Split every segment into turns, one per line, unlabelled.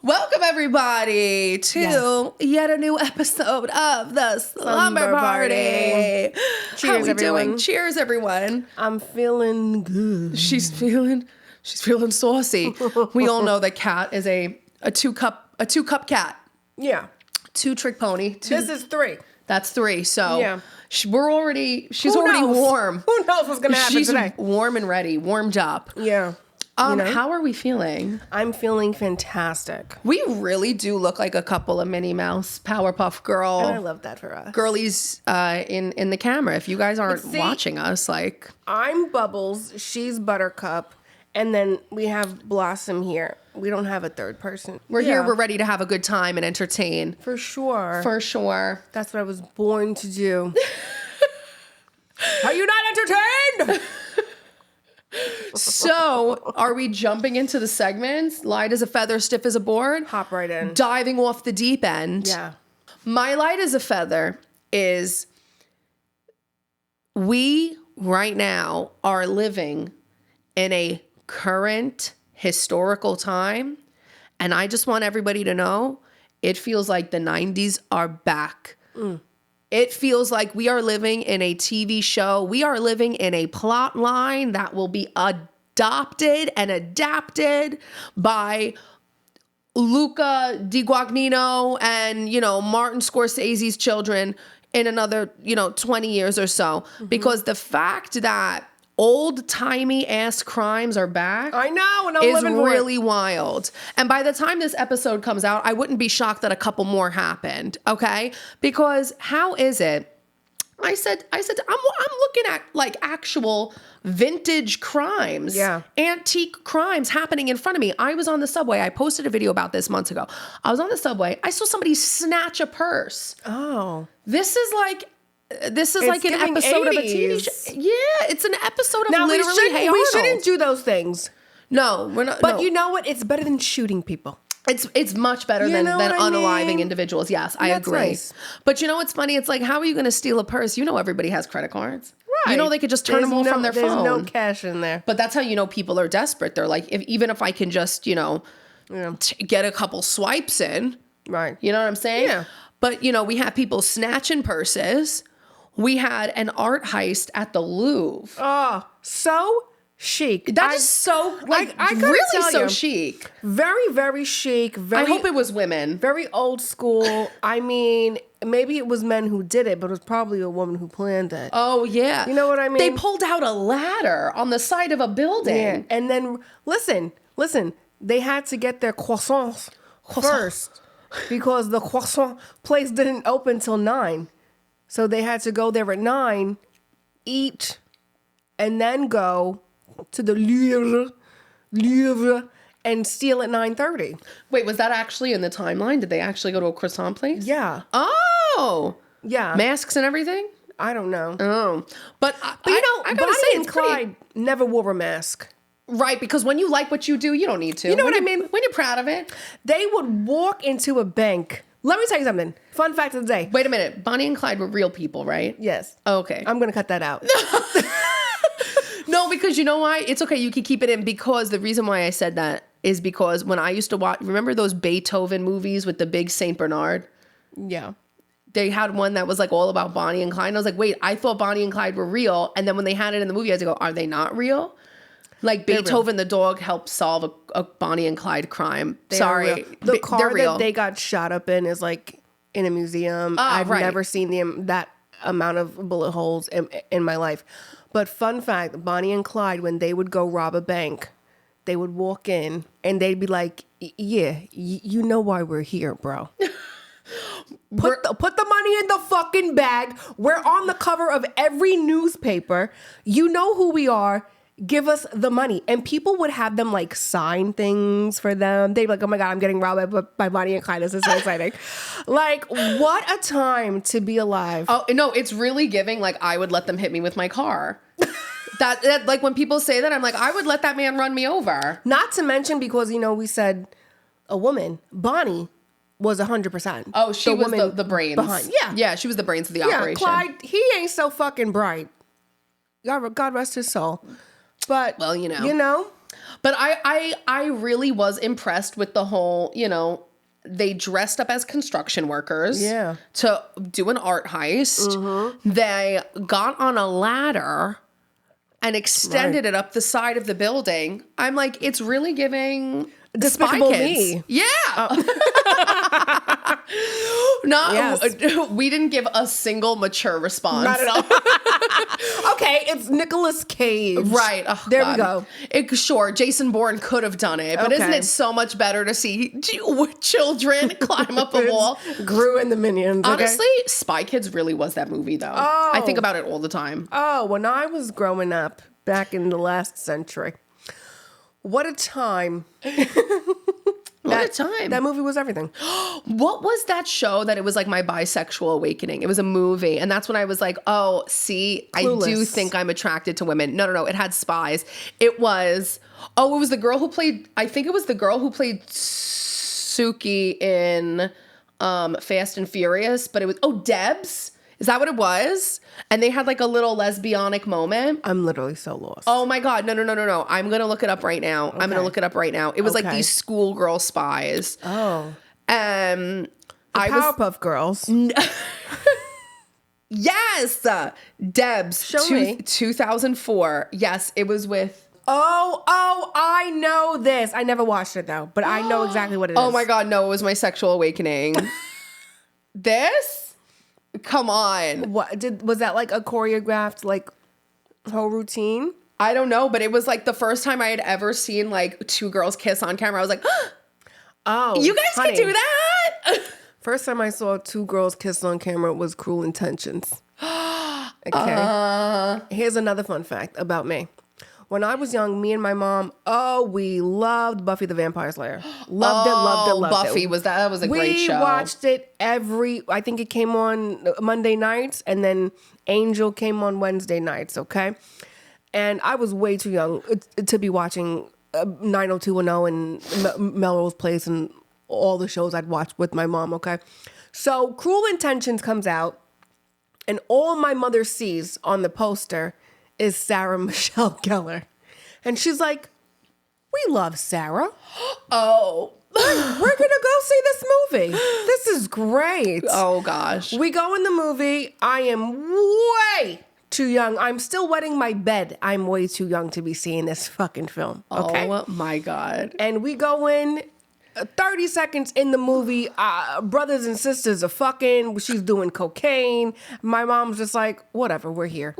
Welcome, everybody, to yet a new episode of the Slumber Party.
Cheers,
How we
everyone.
doing? Cheers, everyone.
I'm feeling good.
She's feeling saucy. We all know that Cat is a two cup cat,
Yeah.
2-trick pony.
This is 3.
That's 3. So
Yeah.
she's already
Who knows?
warm.
Who knows what's going to happen
She's
today?
warm and ready, warmed up.
Yeah. You know?
How are we feeling?
I'm feeling fantastic.
We really do look like a couple of Minnie Mouse Powerpuff Girl.
And I love that for us.
Girlies in the camera. If you guys aren't
See-
watching us, like,
I'm Bubbles. She's Buttercup. And then we have Blossom here. We don't have a third person.
we're here, we're ready to have a good time and entertain.
For sure.
For sure.
That's what I was born to do. Are you not entertained?
So, are we jumping into the segments? Light as a feather, stiff as a board?
Hop right in.
Diving off the deep end.
Yeah.
My light as a feather is we right now are living in a current historical time. And I just want everybody to know it feels like the 90s are back. It feels like we are living in a TV show. We are living in a plot line that will be adopted and adapted by Luca Di Guadagnino and, Martin Scorsese's children in another, 20 years or so. Because the fact that old-timey ass crimes are back
I know, and I'm
is
living for it.
really wild. And by the time this episode comes out, I wouldn't be shocked that a couple more happened, okay? Because how is it? I said, I'm looking at like actual vintage crimes, antique crimes happening in front of me. I was on the subway. I posted a video about this months ago. I was on the subway. I saw somebody snatch a purse.
Oh.
This is like an episode of a TV
80s.
show. Yeah, it's an episode of
Now,
literally Hey
we
Arnold.
shouldn't do those things.
No, we're not.
But
no.
you know what? It's better than shooting people.
It's much better
You
than
know what I
unaliving
mean?
individuals. Yes, I
That's
agree.
nice.
But you know what's funny? It's like, how are you going to steal a purse? You know everybody has credit cards. Right. You know they could just turn them off from their phone.
There's no cash in there.
But that's how you know people are desperate. They're like, even if I can just, get a couple swipes in.
Right.
You know what I'm saying?
Yeah.
But, we had people snatching purses. We had an art heist at the Louvre.
Oh, so chic.
That is so, like,
I gotta
really
tell
so
you,
chic.
Very, very chic. Very,
I hope it was women.
very old school. I mean, maybe it was men who did it, but it was probably a woman who planned it.
Oh, yeah.
You know what I mean?
They pulled out a ladder on the side of a building.
Yeah. And then, listen, they had to get their croissants first because the croissant place didn't open till 9. So they had to go there at 9, eat, and then go to the Louvre, and steal at 9:30.
Wait, was that actually in the timeline? Did they actually go to a croissant place?
Yeah.
Oh.
Yeah.
Masks and everything?
I don't know.
Oh. But
I
gotta
Bonnie
say,
and
it's pretty...
Clyde never wore a mask.
Right, because when you like what you do, you don't need to.
You know what I
When
mean?
When you're proud of it.
They would walk into a bank. Let me tell you something. Fun fact of the day.
Wait a minute. Bonnie and Clyde were real people, right?
Yes.
Okay.
I'm going to cut that out.
No, because you know why? It's okay. You can keep it in, because the reason why I said that is because when I used to watch, remember those Beethoven movies with the big Saint Bernard?
Yeah.
They had one that was like all about Bonnie and Clyde. And I was like, wait, I thought Bonnie and Clyde were real. And then when they had it in the movie, I had to go, are they not real? Like Beethoven the dog helped solve a Bonnie and Clyde crime. Sorry.
The
they're
car
real.
that they got shot up in is like in a museum. I've
right.
never seen that amount of bullet holes in my life. But fun fact, Bonnie and Clyde, when they would go rob a bank, they would walk in and they'd be like, yeah, you know why we're here, bro. Put the money in the fucking bag. We're on the cover of every newspaper. You know who we are. Give us the money. And people would have them like sign things for them. They'd be like, oh my God, I'm getting robbed by Bonnie and Clyde. This is so exciting. Like, what a time to be alive.
Oh, no, it's really giving. Like, I would let them hit me with my car. that like when people say that, I'm like, I would let that man run me over.
Not to mention, because, we said a woman, Bonnie was 100%.
Oh, she was the brains.
Behind. Yeah.
Yeah, she was the brains of the operation.
Clyde, he ain't so fucking bright. God rest his soul. But,
well, you know. But I really was impressed with the whole, they dressed up as construction workers to do an art heist. Mm-hmm. They got on a ladder and extended it up the side of the building. I'm like, it's really giving
Despicable
Spy Kids.
Me.
Yeah. We didn't give a single mature response.
Not at all. Okay, it's Nicolas Cage.
Right. Oh,
there
God.
we go.
Sure, Jason Bourne could have done it, but isn't it so much better to see children climb up a wall?
Gru and the Minions.
Honestly, Spy Kids really was that movie, though.
Oh.
I think about it all the time.
Oh, when I was growing up back in the last century, what a time.
What a time.
That movie was everything.
What was that show that it was like my bisexual awakening? It was a movie. And that's when I was like, oh, see, Clueless. I do think I'm attracted to women. No. It had spies. It was the girl who played, I think it was the girl who played Suki in Fast and Furious. But it was, Debs. Is that what it was? And they had like a little lesbianic moment.
I'm literally so lost.
Oh my God. No. I'm going to look it up right now. Okay. I'm going to look it up right now. It was like these schoolgirl spies.
Oh.
The
Powerpuff Girls.
Yes. Debs.
Show me.
2004. Yes, it was with...
Oh, I know this. I never watched it though, but I know exactly what it is.
Oh my God. No, it was my sexual awakening. This? Come on.
Was that like a choreographed like whole routine?
I don't know, but it was like the first time I had ever seen like two girls kiss on camera. I was like,
oh,
you guys can do that?
First time I saw two girls kiss on camera was Cruel Intentions. Okay. Here's another fun fact about me. When I was young, me and my mom, we loved Buffy the Vampire Slayer. Loved it.
Buffy, that was a great show.
We watched it I think it came on Monday nights, and then Angel came on Wednesday nights, okay? And I was way too young to be watching 90210 and Melrose Place and all the shows I'd watched with my mom, okay? So Cruel Intentions comes out, and all my mother sees on the poster is Sarah Michelle Gellar. And she's like, we love Sarah.
Oh.
We're going to go see this movie. This is great.
Oh, gosh.
We go in the movie. I am way too young. I'm still wetting my bed. I'm way too young to be seeing this fucking film. Okay?
Oh, my God.
And we go in. 30 seconds in the movie, brothers and sisters are fucking. She's doing cocaine. My mom's just like, whatever, we're here.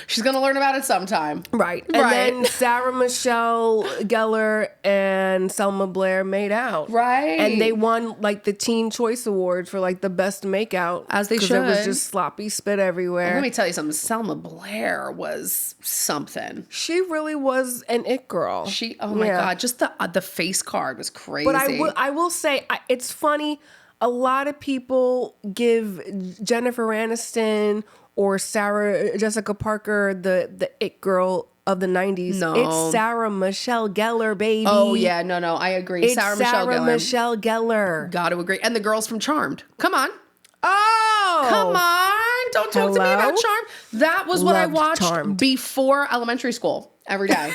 She's going to learn about it sometime.
Right. And then Sarah Michelle Gellar and Selma Blair made out.
Right.
And they won like the Teen Choice Award for like the best makeout.
As they should.
Because it was just sloppy spit everywhere.
Well, let me tell you something. Selma Blair was something.
She really was an it girl.
Oh my God. Just the face card was crazy.
But I will say, it's funny. A lot of people give Jennifer Aniston or Sarah Jessica Parker the it girl of the 90s.
No.
It's Sarah Michelle Gellar, baby.
Oh, yeah. No, I agree.
It's Sarah Michelle Gellar.
Got to agree. And the girls from Charmed. Come on.
Oh.
Come on. Don't talk to me about Charmed. That was what I watched before elementary school every day.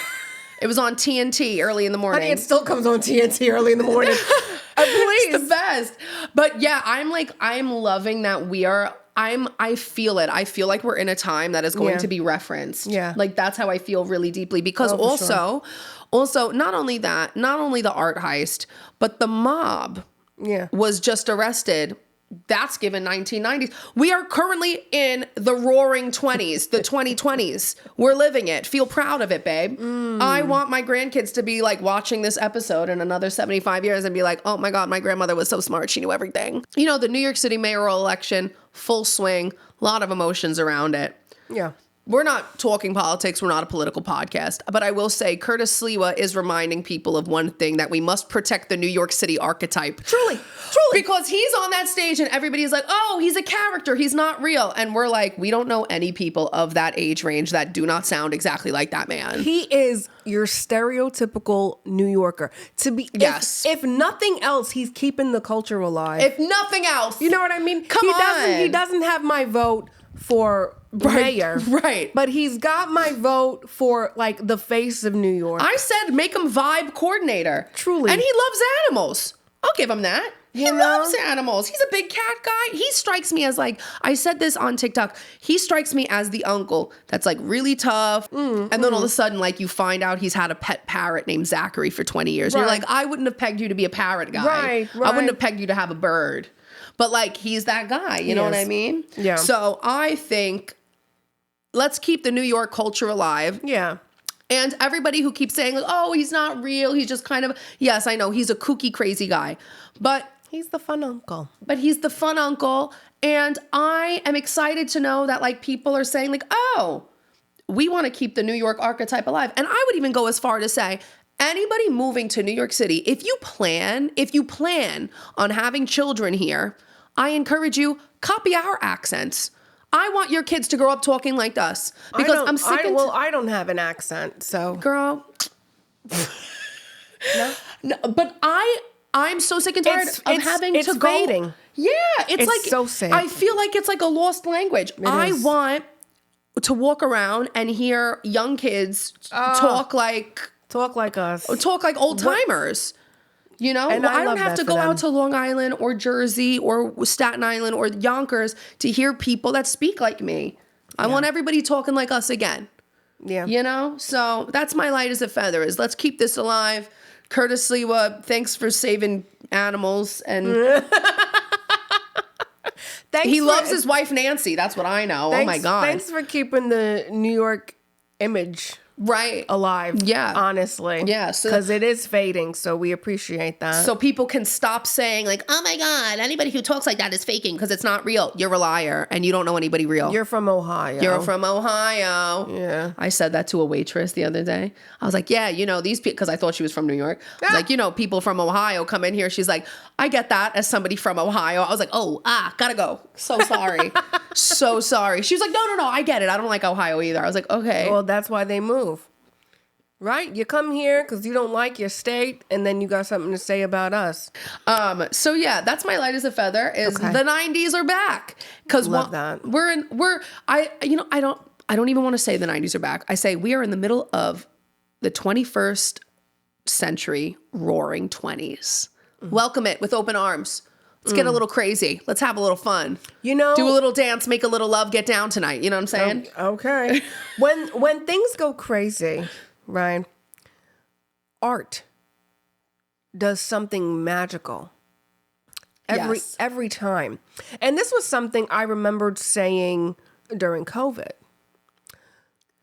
It was on TNT early in the morning.
Honey, it still comes on TNT early in the morning. Please.
It's the best. But yeah, I'm loving that I feel it. I feel like we're in a time that is going to be referenced.
Yeah.
Like that's how I feel really deeply because also not only that, not only the art heist, but the mob was just arrested. That's given 1990s. We are currently in the roaring 20s, the 2020s. We're living it. Feel proud of it, babe. I want my grandkids to be like watching this episode in another 75 years and be like, oh my God, my grandmother was so smart. She knew everything. The New York City mayoral election, full swing, a lot of emotions around it.
Yeah.
We're not talking politics. We're not a political podcast. But I will say Curtis Sliwa is reminding people of one thing, that we must protect the New York City archetype.
Truly.
Because he's on that stage and everybody's like, oh, he's a character. He's not real. And we're like, we don't know any people of that age range that do not sound exactly like that man.
He is your stereotypical New Yorker. If nothing else, he's keeping the culture alive.
If nothing else.
You know what I mean?
Come on.
He doesn't have my vote for mayor.
Right.
But he's got my vote for like the face of New York.
I said make him vibe coordinator.
Truly.
And he loves animals. I'll give him that. He loves animals. He's a big cat guy. He strikes me as like, I said this on TikTok, he strikes me as the uncle that's like really tough. And then all of a sudden, like you find out he's had a pet parrot named Zachary for 20 years. And you're like, I wouldn't have pegged you to be a parrot guy.
Right.
I wouldn't have pegged you to have a bird. But like, he's that guy. You know what I mean?
Yeah.
So I think let's keep the New York culture alive.
Yeah.
And everybody who keeps saying, like, oh, he's not real. He's just kind of, yes, I know he's a kooky, crazy guy. But
he's the fun uncle.
he's the fun uncle. And I am excited to know that like people are saying like, oh, we want to keep the New York archetype alive. And I would even go as far to say, anybody moving to New York City, if you plan on having children here, I encourage you, copy our accents. I want your kids to grow up talking like us because I'm sick and
I don't have an accent, so
girl. No, but I'm so sick and tired of having to go.
Fading.
Yeah, it's like
so sad.
I feel like it's like a lost language. I want to walk around and hear young kids talk like
us.
Talk like old timers. You know,
And
I don't have to go out to Long Island or Jersey or Staten Island or Yonkers to hear people that speak like me. I want everybody talking like us again.
Yeah.
You know? So that's my light as a feather is let's keep this alive. Curtis Lewa, thanks for saving animals. And he loves his wife, Nancy. That's what I know. Oh my God.
Thanks for keeping the New York image alive.
Yeah.
Honestly.
Yeah.
Because it is fading. So we appreciate that.
So people can stop saying like, oh my God, anybody who talks like that is faking because it's not real. You're a liar and you don't know anybody real.
You're from Ohio.
You're from Ohio.
Yeah.
I said that to a waitress the other day. I was like, yeah, you know, these people, because I thought she was from New York. I was like, you know, people from Ohio come in here. She's like, I get that as somebody from Ohio. I was like, gotta go. So sorry. So sorry. She was like, no, I get it. I don't like Ohio either. I was like, okay.
Well, that's why they move. Right? You come here because you don't like your state, and then you got something to say about us.
So yeah, that's my light as a feather. Is the 90s are back because
that.
I don't even want to say the 90s are back. I say we are in the middle of the 21st century, roaring 20s. Welcome it with open arms. Let's get a little crazy. Let's have a little fun. You know, do a little dance, make a little love, get down tonight. You know what I'm saying?
Okay. when things go crazy. Right. Art does something magical every time. And this was something I remembered saying during COVID.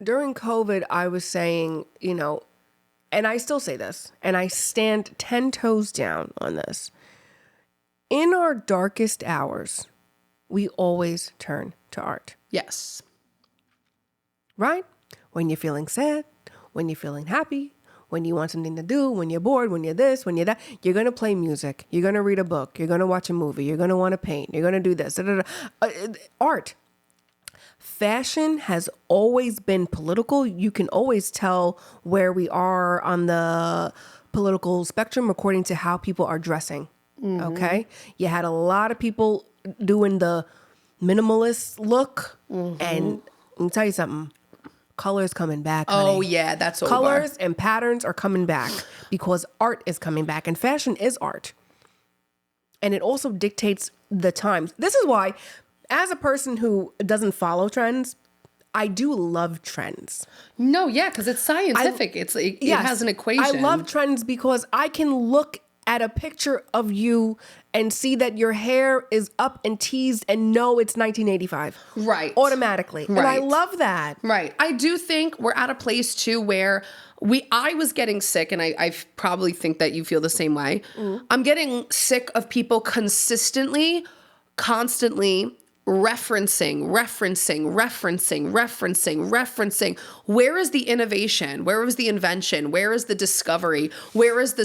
During COVID, I was saying, you know, and I still say this, and I stand 10 toes down on this. In our darkest hours, we always turn to art.
Yes.
Right? When you're feeling sad, when you're feeling happy, when you want something to do, when you're bored, when you're this, when you're that, you're going to play music. You're going to read a book. You're going to watch a movie. You're going to want to paint. You're going to do this. Art. Fashion has always been political. You can always tell where we are on the political spectrum according to how people are dressing. Mm-hmm. Okay? You had a lot of people doing the minimalist look. Mm-hmm. And let me tell you something. Colors coming back, honey.
Oh, yeah, that's over.
Colors and patterns are coming back because art is coming back, and fashion is art. And it also dictates the times. This is why, as a person who doesn't follow trends, I do love trends.
No, yeah, because it's scientific. It has an equation.
I love trends because I can look at a picture of you and see that your hair is up and teased and know it's 1985.
Right.
Automatically. Right. And I love that.
Right. I do think we're at a place too where I was getting sick, and I probably think that you feel the same way. Mm. I'm getting sick of people constantly referencing. Where is the innovation? Where is the invention? Where is the discovery? Where is the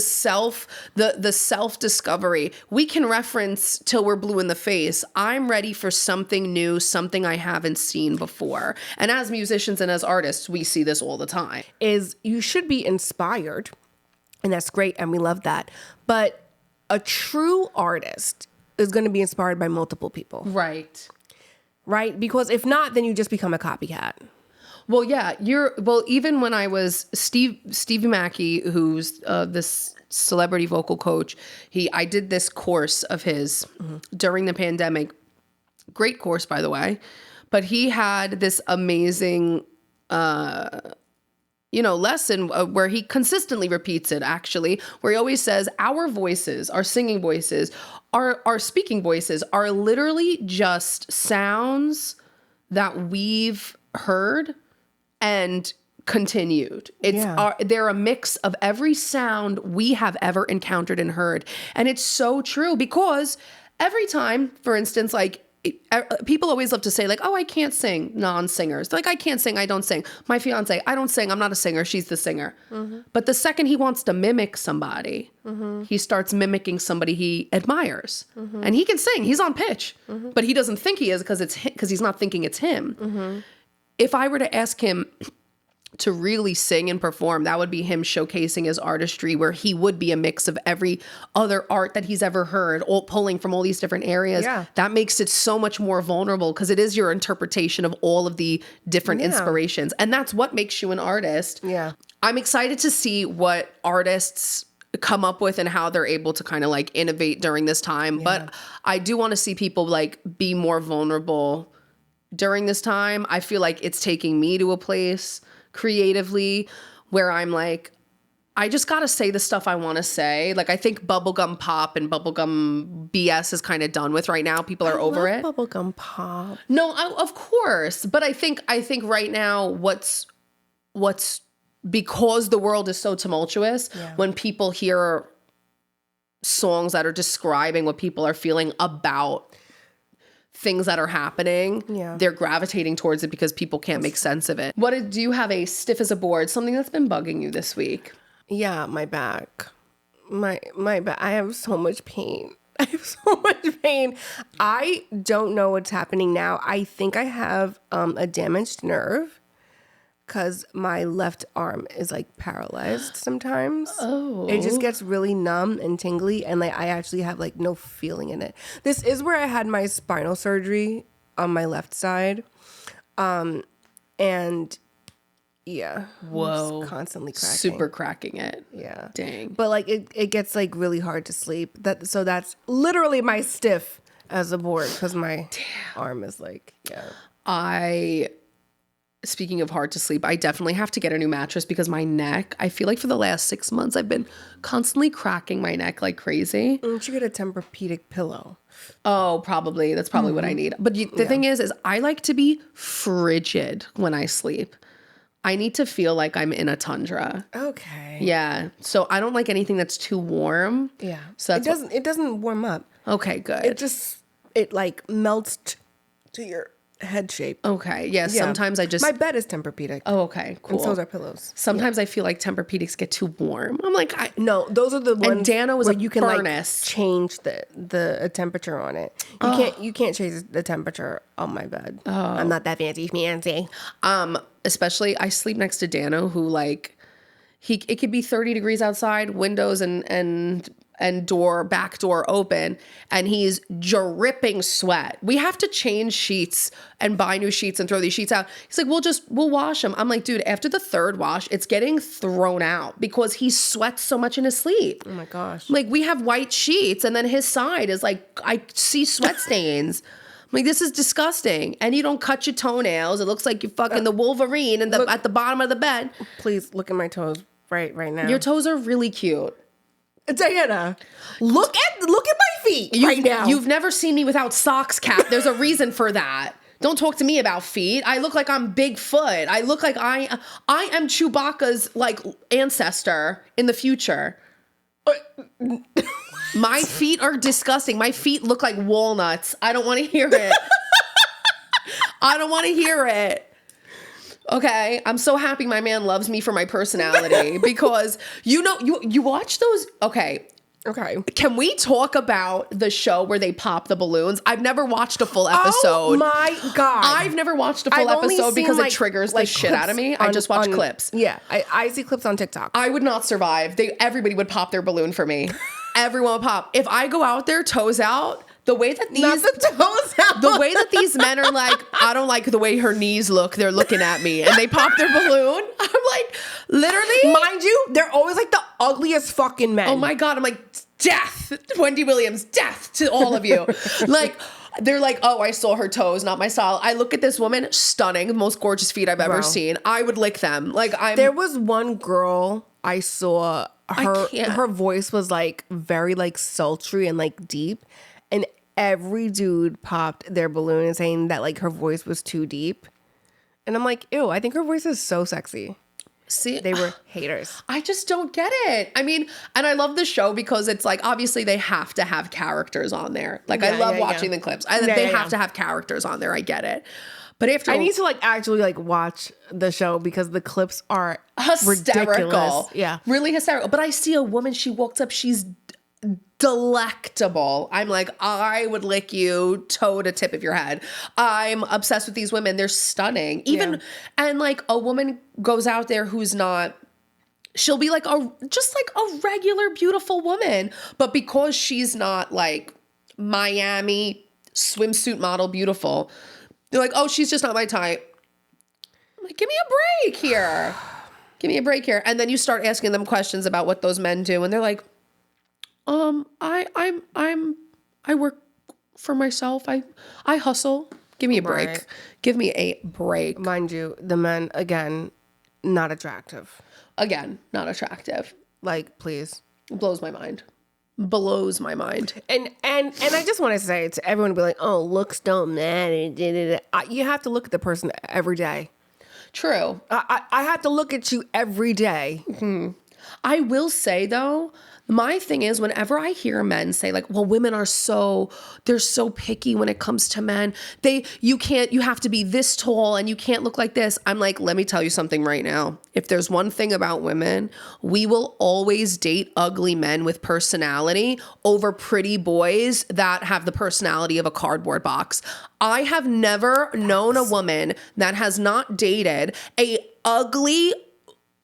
self-discovery? We can reference till we're blue in the face. I'm ready for something new, something I haven't seen before. And as musicians and as artists, we see this all the time.
Is you should be inspired, and that's great, and we love that. But a true artist is going to be inspired by multiple people.
Right.
right? Because if not, then you just become a copycat.
Well, yeah, even when I was Stevie Mackey, who's this celebrity vocal coach, I did this course of his during the pandemic. Great course, by the way. But he had this amazing, lesson where he consistently repeats it, actually, where he always says, our voices, our singing voices, our speaking voices are literally just sounds that we've heard and continued. They're a mix of every sound we have ever encountered and heard. And it's so true because every time, for instance, like people always love to say like, oh, I can't sing, non-singers. They're like, I can't sing, I don't sing. My fiance, I don't sing, I'm not a singer, she's the singer. But the second he wants to mimic somebody, he starts mimicking somebody he admires. And he can sing, he's on pitch, but he doesn't think he is because he's not thinking it's him. If I were to ask him to really sing and perform, that would be him showcasing his artistry, where he would be a mix of every other art that he's ever heard, all pulling from all these different areas. Yeah. That makes it so much more vulnerable because it is your interpretation of all of the different inspirations. And that's what makes you an artist.
Yeah.
I'm excited to see what artists come up with and how they're able to kind of like innovate during this time. Yeah. But I do want to see people like be more vulnerable during this time. I feel like it's taking me to a place creatively where I'm like, I just got to say the stuff I want to say. Like, I think bubblegum pop and bubblegum BS is kind of done with right now. People are over it.
Bubblegum pop.
No, of course. But I think right now what's because the world is so tumultuous, when people hear songs that are describing what people are feeling about things that are happening, they're gravitating towards it because people can't make sense of it. Do you have a stiff as a board, something that's been bugging you this week?
Yeah, my back. My back. I have so much pain. I don't know what's happening now. I think I have a damaged nerve because my left arm is like paralyzed sometimes. Oh. It just gets really numb and tingly, and like I actually have like no feeling in it. This is where I had my spinal surgery on my left side. And yeah.
Whoa.
Just constantly cracking.
Super cracking it.
Yeah.
Dang.
But like it gets like really hard to sleep. So that's literally my stiff as a board because my arm is like, Speaking of hard to sleep, I definitely have to get a new mattress because my neck, I feel like for the last 6 months, I've been constantly cracking my neck like crazy. You should get a Tempur-Pedic pillow.
Oh, probably. That's probably what I need. But the thing is I like to be frigid when I sleep. I need to feel like I'm in a tundra.
Okay.
Yeah. So I don't like anything that's too warm.
Yeah.
So
it doesn't warm up.
Okay, good.
It like melts to your head shape.
Okay. Yeah. Sometimes
my bed is Tempur-Pedic.
Oh, okay. Cool.
And so is our pillows.
Sometimes I feel like Tempur-Pedics get too warm. I'm like,
no, those are the ones.
And Dana was
where
a
you can
furnace.
Like change the temperature on it. You can't change the temperature on my bed. Oh. I'm not that fancy.
Especially I sleep next to Dano, who like it could be 30 degrees outside, windows and back door open, and he's dripping sweat. We have to change sheets and buy new sheets and throw these sheets out. He's like, we'll wash them. I'm like, dude, after the third wash, it's getting thrown out because he sweats so much in his sleep.
Oh my gosh.
Like, we have white sheets and then his side is like, I see sweat stains. I'm like, this is disgusting. And you don't cut your toenails. It looks like you're fucking the Wolverine at the bottom of the bed.
Please look at my toes right now.
Your toes are really cute.
Diana, look at my feet right now.
You've never seen me without socks, Cap. There's a reason for that. Don't talk to me about feet. I look like I'm Bigfoot. I look like I am Chewbacca's like ancestor in the future. My feet are disgusting. My feet look like walnuts. I don't want to hear it. I don't want to hear it. Okay, I'm so happy my man loves me for my personality because you watch those. Okay. Can we talk about the show where they pop the balloons? I've never watched a full episode.
Oh my God.
I've never watched a full episode because it triggers the shit out of me. I just watch clips.
Yeah, I see clips on TikTok.
I would not survive. Everybody would pop their balloon for me. Everyone would pop. If I go out there toes out, The way that these
Not the toes out.
the way that these men are like, I don't like the way her knees look. They're looking at me, and they pop their balloon. I'm like, literally,
Mind you, they're always like the ugliest fucking men.
oh my God. I'm like, death, Wendy Williams, death to all of you. Like, they're like, oh, I saw her toes, not my style. I look at this woman, stunning, the most gorgeous feet I've ever
Bro.
seen. I would lick them. Like,
There was one girl I saw,
can't.
her voice was like very like sultry and like deep, and every dude popped their balloon and saying that like her voice was too deep. And I'm like, ew, I think her voice is so sexy.
See,
They were haters.
I just don't get it. I mean, and I love the show because it's like, obviously they have to have characters on there. Like, I
Yeah,
love
yeah,
watching
yeah.
the clips.
Yeah,
They
yeah,
have
yeah.
to have characters on there. I get it. But after
I need to like actually like watch the show because the clips are
hysterical.
ridiculous. Yeah.
Really hysterical. But I see a woman, she walks up, she's delectable. I'm like, I would lick you toe to tip of your head. I'm obsessed with these women. They're stunning. Even,
Yeah.
and like a woman goes out there who's not, she'll be like just like a regular beautiful woman. But because she's not like Miami swimsuit model beautiful, they're like, oh, she's just not my type. I'm like, give me a break here. Give me a break here. And then you start asking them questions about what those men do, and they're like, I work for myself. I hustle. Give me a break.
Right.
Give me a break.
Mind you, the men again, not attractive.
Again, not attractive.
Like, please.
Blows my mind. Blows my mind.
And I just want to say to everyone, be like, oh, looks don't matter. You have to look at the person every day.
True.
I have to look at you every day.
I will say though, my thing is whenever I hear men say like, well, women are they're so picky when it comes to men. You have to be this tall and you can't look like this. I'm like, let me tell you something right now. If there's one thing about women, we will always date ugly men with personality over pretty boys that have the personality of a cardboard box. I have never known a woman that has not dated a ugly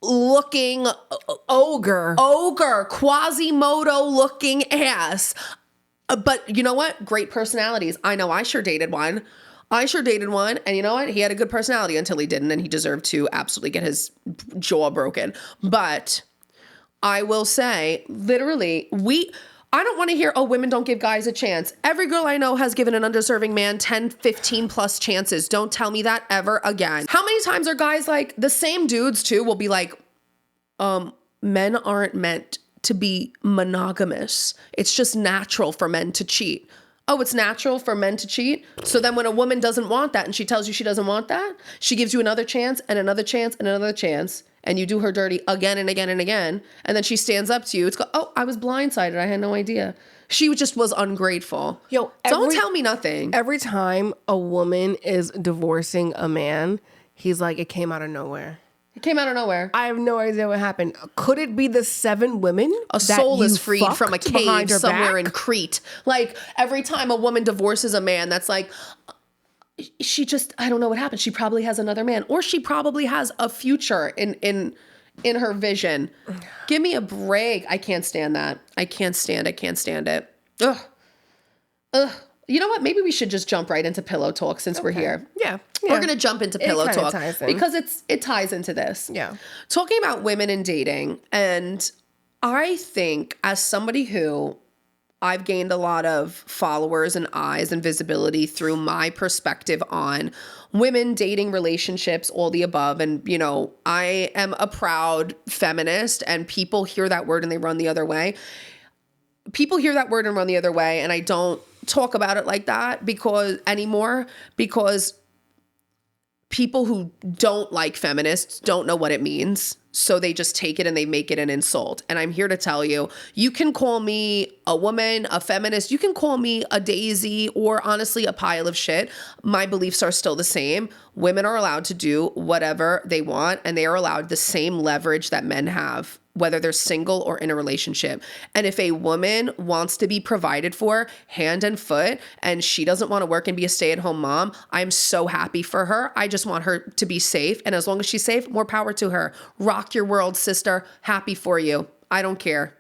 looking
Ogre.
Quasimodo looking ass. But you know what? Great personalities. I know I sure dated one. And you know what? He had a good personality until he didn't, and he deserved to absolutely get his jaw broken. But I will say, literally, I don't want to hear, oh, women don't give guys a chance. Every girl I know has given an undeserving man 10, 15 plus chances. Don't tell me that ever again. How many times are guys like, the same dudes too will be like, men aren't meant to be monogamous. It's just natural for men to cheat. Oh, it's natural for men to cheat? So then when a woman doesn't want that and she tells you she doesn't want that, she gives you another chance and another chance and another chance, and you do her dirty again and again and again, and then she stands up to you. It's oh, I was blindsided. I had no idea. She just was ungrateful.
Yo,
don't tell me nothing.
Every time a woman is divorcing a man, he's like, it came out of nowhere.
It came out of nowhere.
I have no idea what happened. Could it be the 7 women?
A soul is freed from a
behind
cave
her
somewhere
back?
in Crete. Like every time a woman divorces a man, that's like, she just, I don't know what happened. She probably has another man, or she probably has a future in her vision. Give me a break. I can't stand that. I can't stand it. Ugh. You know what? Maybe we should just jump right into pillow talk since we're here.
Yeah.
We're going to jump into pillow
kinda
talk
ties in.
because it ties into this.
Yeah.
Talking about women and dating. And I think as somebody who I've gained a lot of followers and eyes and visibility through my perspective on women, dating, relationships, all the above. And, you know, I am a proud feminist, and people hear that word and they run the other way. People hear that word and run the other way, and I don't talk about it like that because people who don't like feminists don't know what it means. So they just take it and they make it an insult. And I'm here to tell you, you can call me a woman, a feminist, you can call me a daisy, or honestly a pile of shit. My beliefs are still the same. Women are allowed to do whatever they want, and they are allowed the same leverage that men have, whether they're single or in a relationship. And if a woman wants to be provided for hand and foot, and she doesn't want to work and be a stay-at-home mom, I'm so happy for her. I just want her to be safe. And as long as she's safe, more power to her. Rock your world, sister. Happy for you. I don't care.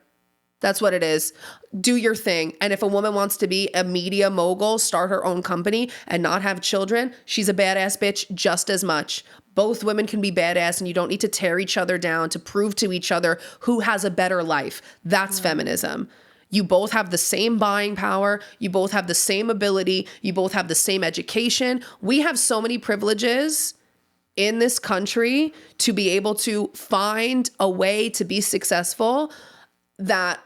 That's what it is. Do your thing. And if a woman wants to be a media mogul, start her own company and not have children, she's a badass bitch just as much. Both women can be badass and you don't need to tear each other down to prove to each other who has a better life. That's feminism. You both have the same buying power. You both have the same ability. You both have the same education. We have so many privileges in this country to be able to find a way to be successful that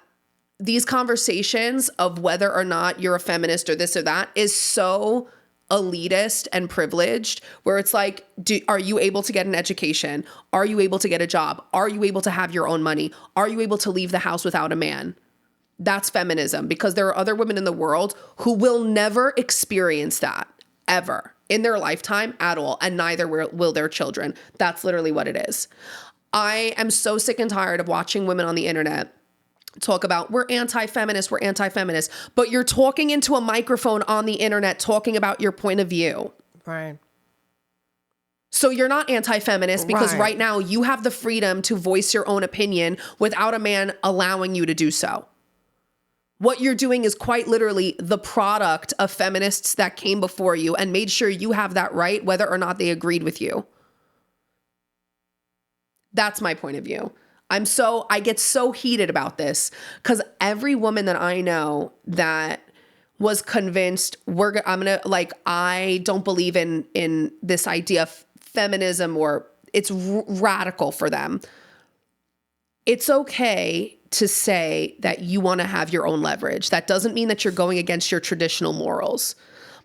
these conversations of whether or not you're a feminist or this or that is so elitist and privileged, where it's like, are you able to get an education? Are you able to get a job? Are you able to have your own money? Are you able to leave the house without a man? That's feminism, because there are other women in the world who will never experience that ever in their lifetime at all, and neither will their children. That's literally what it is. I am so sick and tired of watching women on the internet talk about we're anti-feminist, but you're talking into a microphone on the internet talking about your point of view.
Right.
So you're not anti-feminist because right now you have the freedom to voice your own opinion without a man allowing you to do so. What you're doing is quite literally the product of feminists that came before you and made sure you have that right, whether or not they agreed with you. That's my point of view. I get so heated about this because every woman that I know that was convinced I don't believe in this idea of feminism, or it's radical for them. It's okay to say that you want to have your own leverage. That doesn't mean that you're going against your traditional morals.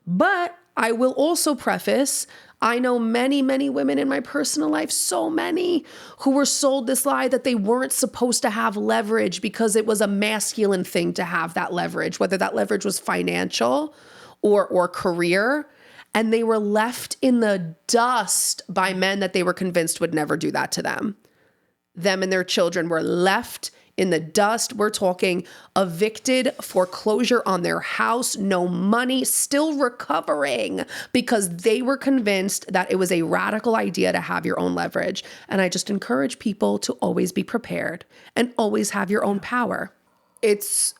But I will also preface, I know many, many women in my personal life, so many, who were sold this lie that they weren't supposed to have leverage because it was a masculine thing to have that leverage, whether that leverage was financial or career. And they were left in the dust by men that they were convinced would never do that to them. Them and their children were left in the dust. We're talking evicted, foreclosure on their house, no money, still recovering because they were convinced that it was a radical idea to have your own leverage. And I just encourage people to always be prepared and always have your own power. It's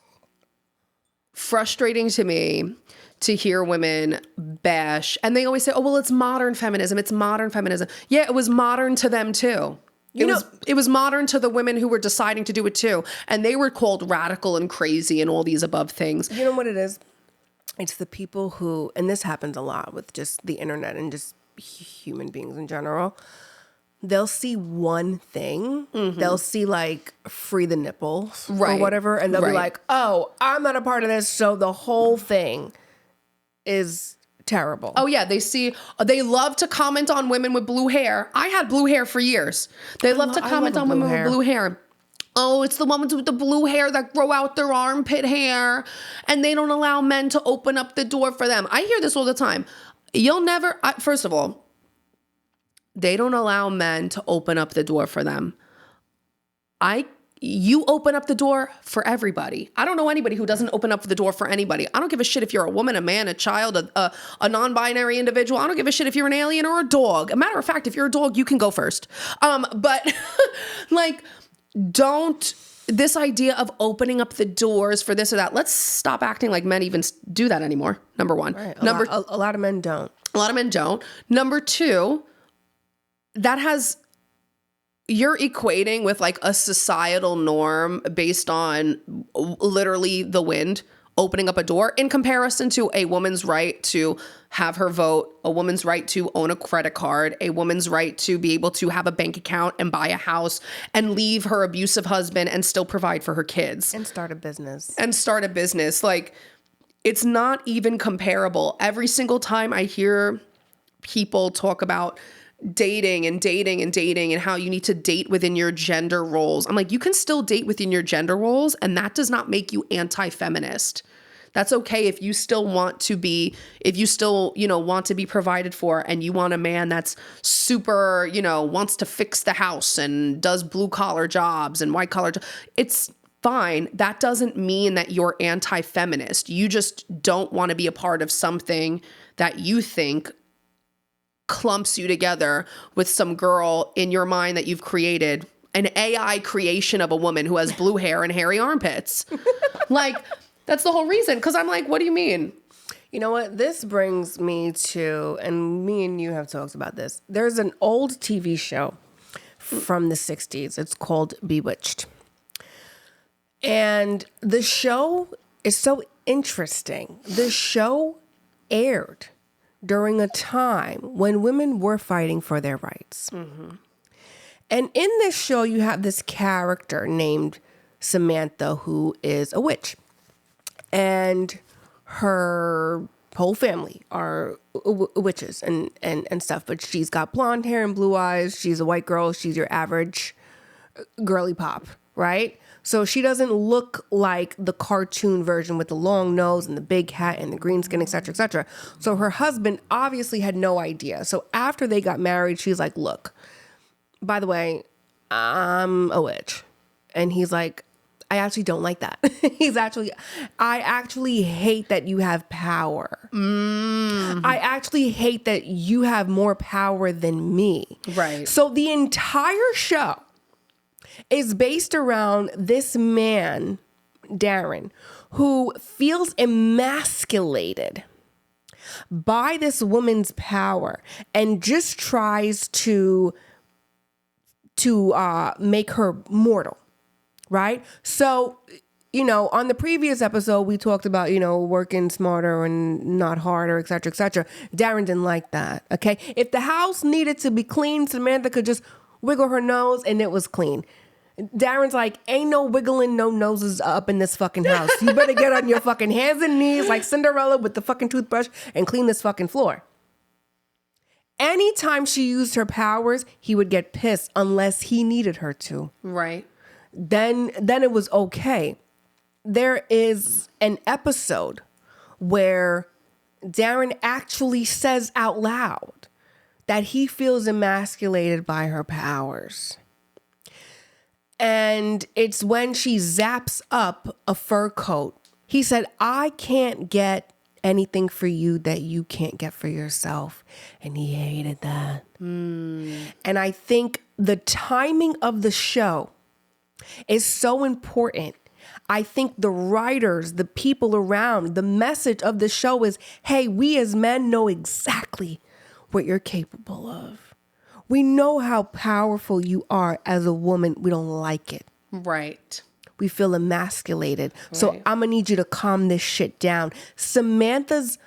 frustrating to me to hear women bash, and they always say, oh, well, it's modern feminism. It's modern feminism. Yeah, it was modern to them too. It was modern to the women who were deciding to do it too. And they were called radical and crazy and all these above things.
You know what it is? It's the people who, and this happens a lot with just the internet and just human beings in general. They'll see one thing. Mm-hmm. They'll see like free the nipples or whatever. And they'll be like, oh, I'm not a part of this. So the whole thing is terrible.
Oh yeah, they love to comment on women with blue hair. I had blue hair for years. They love to comment on women with blue hair. Oh, it's the women with the blue hair that grow out their armpit hair and they don't allow men to open up the door for them. I hear this all the time. First of all, they don't allow men to open up the door for them. You open up the door for everybody. I don't know anybody who doesn't open up the door for anybody. I don't give a shit if you're a woman, a man, a child, a non-binary individual. I don't give a shit if you're an alien or a dog. A matter of fact, if you're a dog, you can go first. But this idea of opening up the doors for this or that. Let's stop acting like men even do that anymore. Number one.
Right. A lot of men don't.
A lot of men don't. Number two, you're equating with like a societal norm based on literally the wind opening up a door in comparison to a woman's right to have her vote, a woman's right to own a credit card, a woman's right to be able to have a bank account and buy a house and leave her abusive husband and still provide for her kids.
And start a business.
Like, it's not even comparable. Every single time I hear people talk about dating and how you need to date within your gender roles. I'm like, you can still date within your gender roles, and that does not make you anti-feminist. That's okay if you still want to be provided for, and you want a man that's super, wants to fix the house and does blue collar jobs and white collar jobs. It's fine. That doesn't mean that you're anti-feminist. You just don't want to be a part of something that you think clumps you together with some girl in your mind that you've created an AI creation of a woman who has blue hair and hairy armpits. Like, that's the whole reason. Because I'm like, what do you mean?
You know what? This brings me to, and me and you have talked about this. There's an old TV show from the 60s. It's called Bewitched. And the show is so interesting. The show aired during a time when women were fighting for their rights. Mm-hmm. And in this show, you have this character named Samantha, who is a witch. And her whole family are witches and stuff. But she's got blonde hair and blue eyes. She's a white girl. She's your average girly pop, right? So she doesn't look like the cartoon version with the long nose and the big hat and the green skin, et cetera, et cetera. So her husband obviously had no idea. So after they got married, she's like, look, by the way, I'm a witch. And he's like, I actually don't like that. I actually hate that you have power. I actually hate that you have more power than me.
Right.
So the entire show is based around this man, Darren, who feels emasculated by this woman's power and just tries to make her mortal, right? So, on the previous episode, we talked about, working smarter and not harder, et cetera, et cetera. Darren didn't like that, okay? If the house needed to be clean, Samantha could just wiggle her nose and it was clean. Darren's like, ain't no wiggling no noses up in this fucking house. You better get on your fucking hands and knees like Cinderella with the fucking toothbrush and clean this fucking floor. Anytime she used her powers, he would get pissed unless he needed her to.
Right.
Then it was okay. There is an episode where Darren actually says out loud that he feels emasculated by her powers. And it's when she zaps up a fur coat. He said, I can't get anything for you that you can't get for yourself. And he hated that. And I think the timing of the show is so important. I think the writers, the people around, the message of the show is, hey, we as men know exactly what you're capable of. We know how powerful you are as a woman. We don't like it.
Right.
We feel emasculated.
Right.
So I'm going to need you to calm this shit down. Samantha's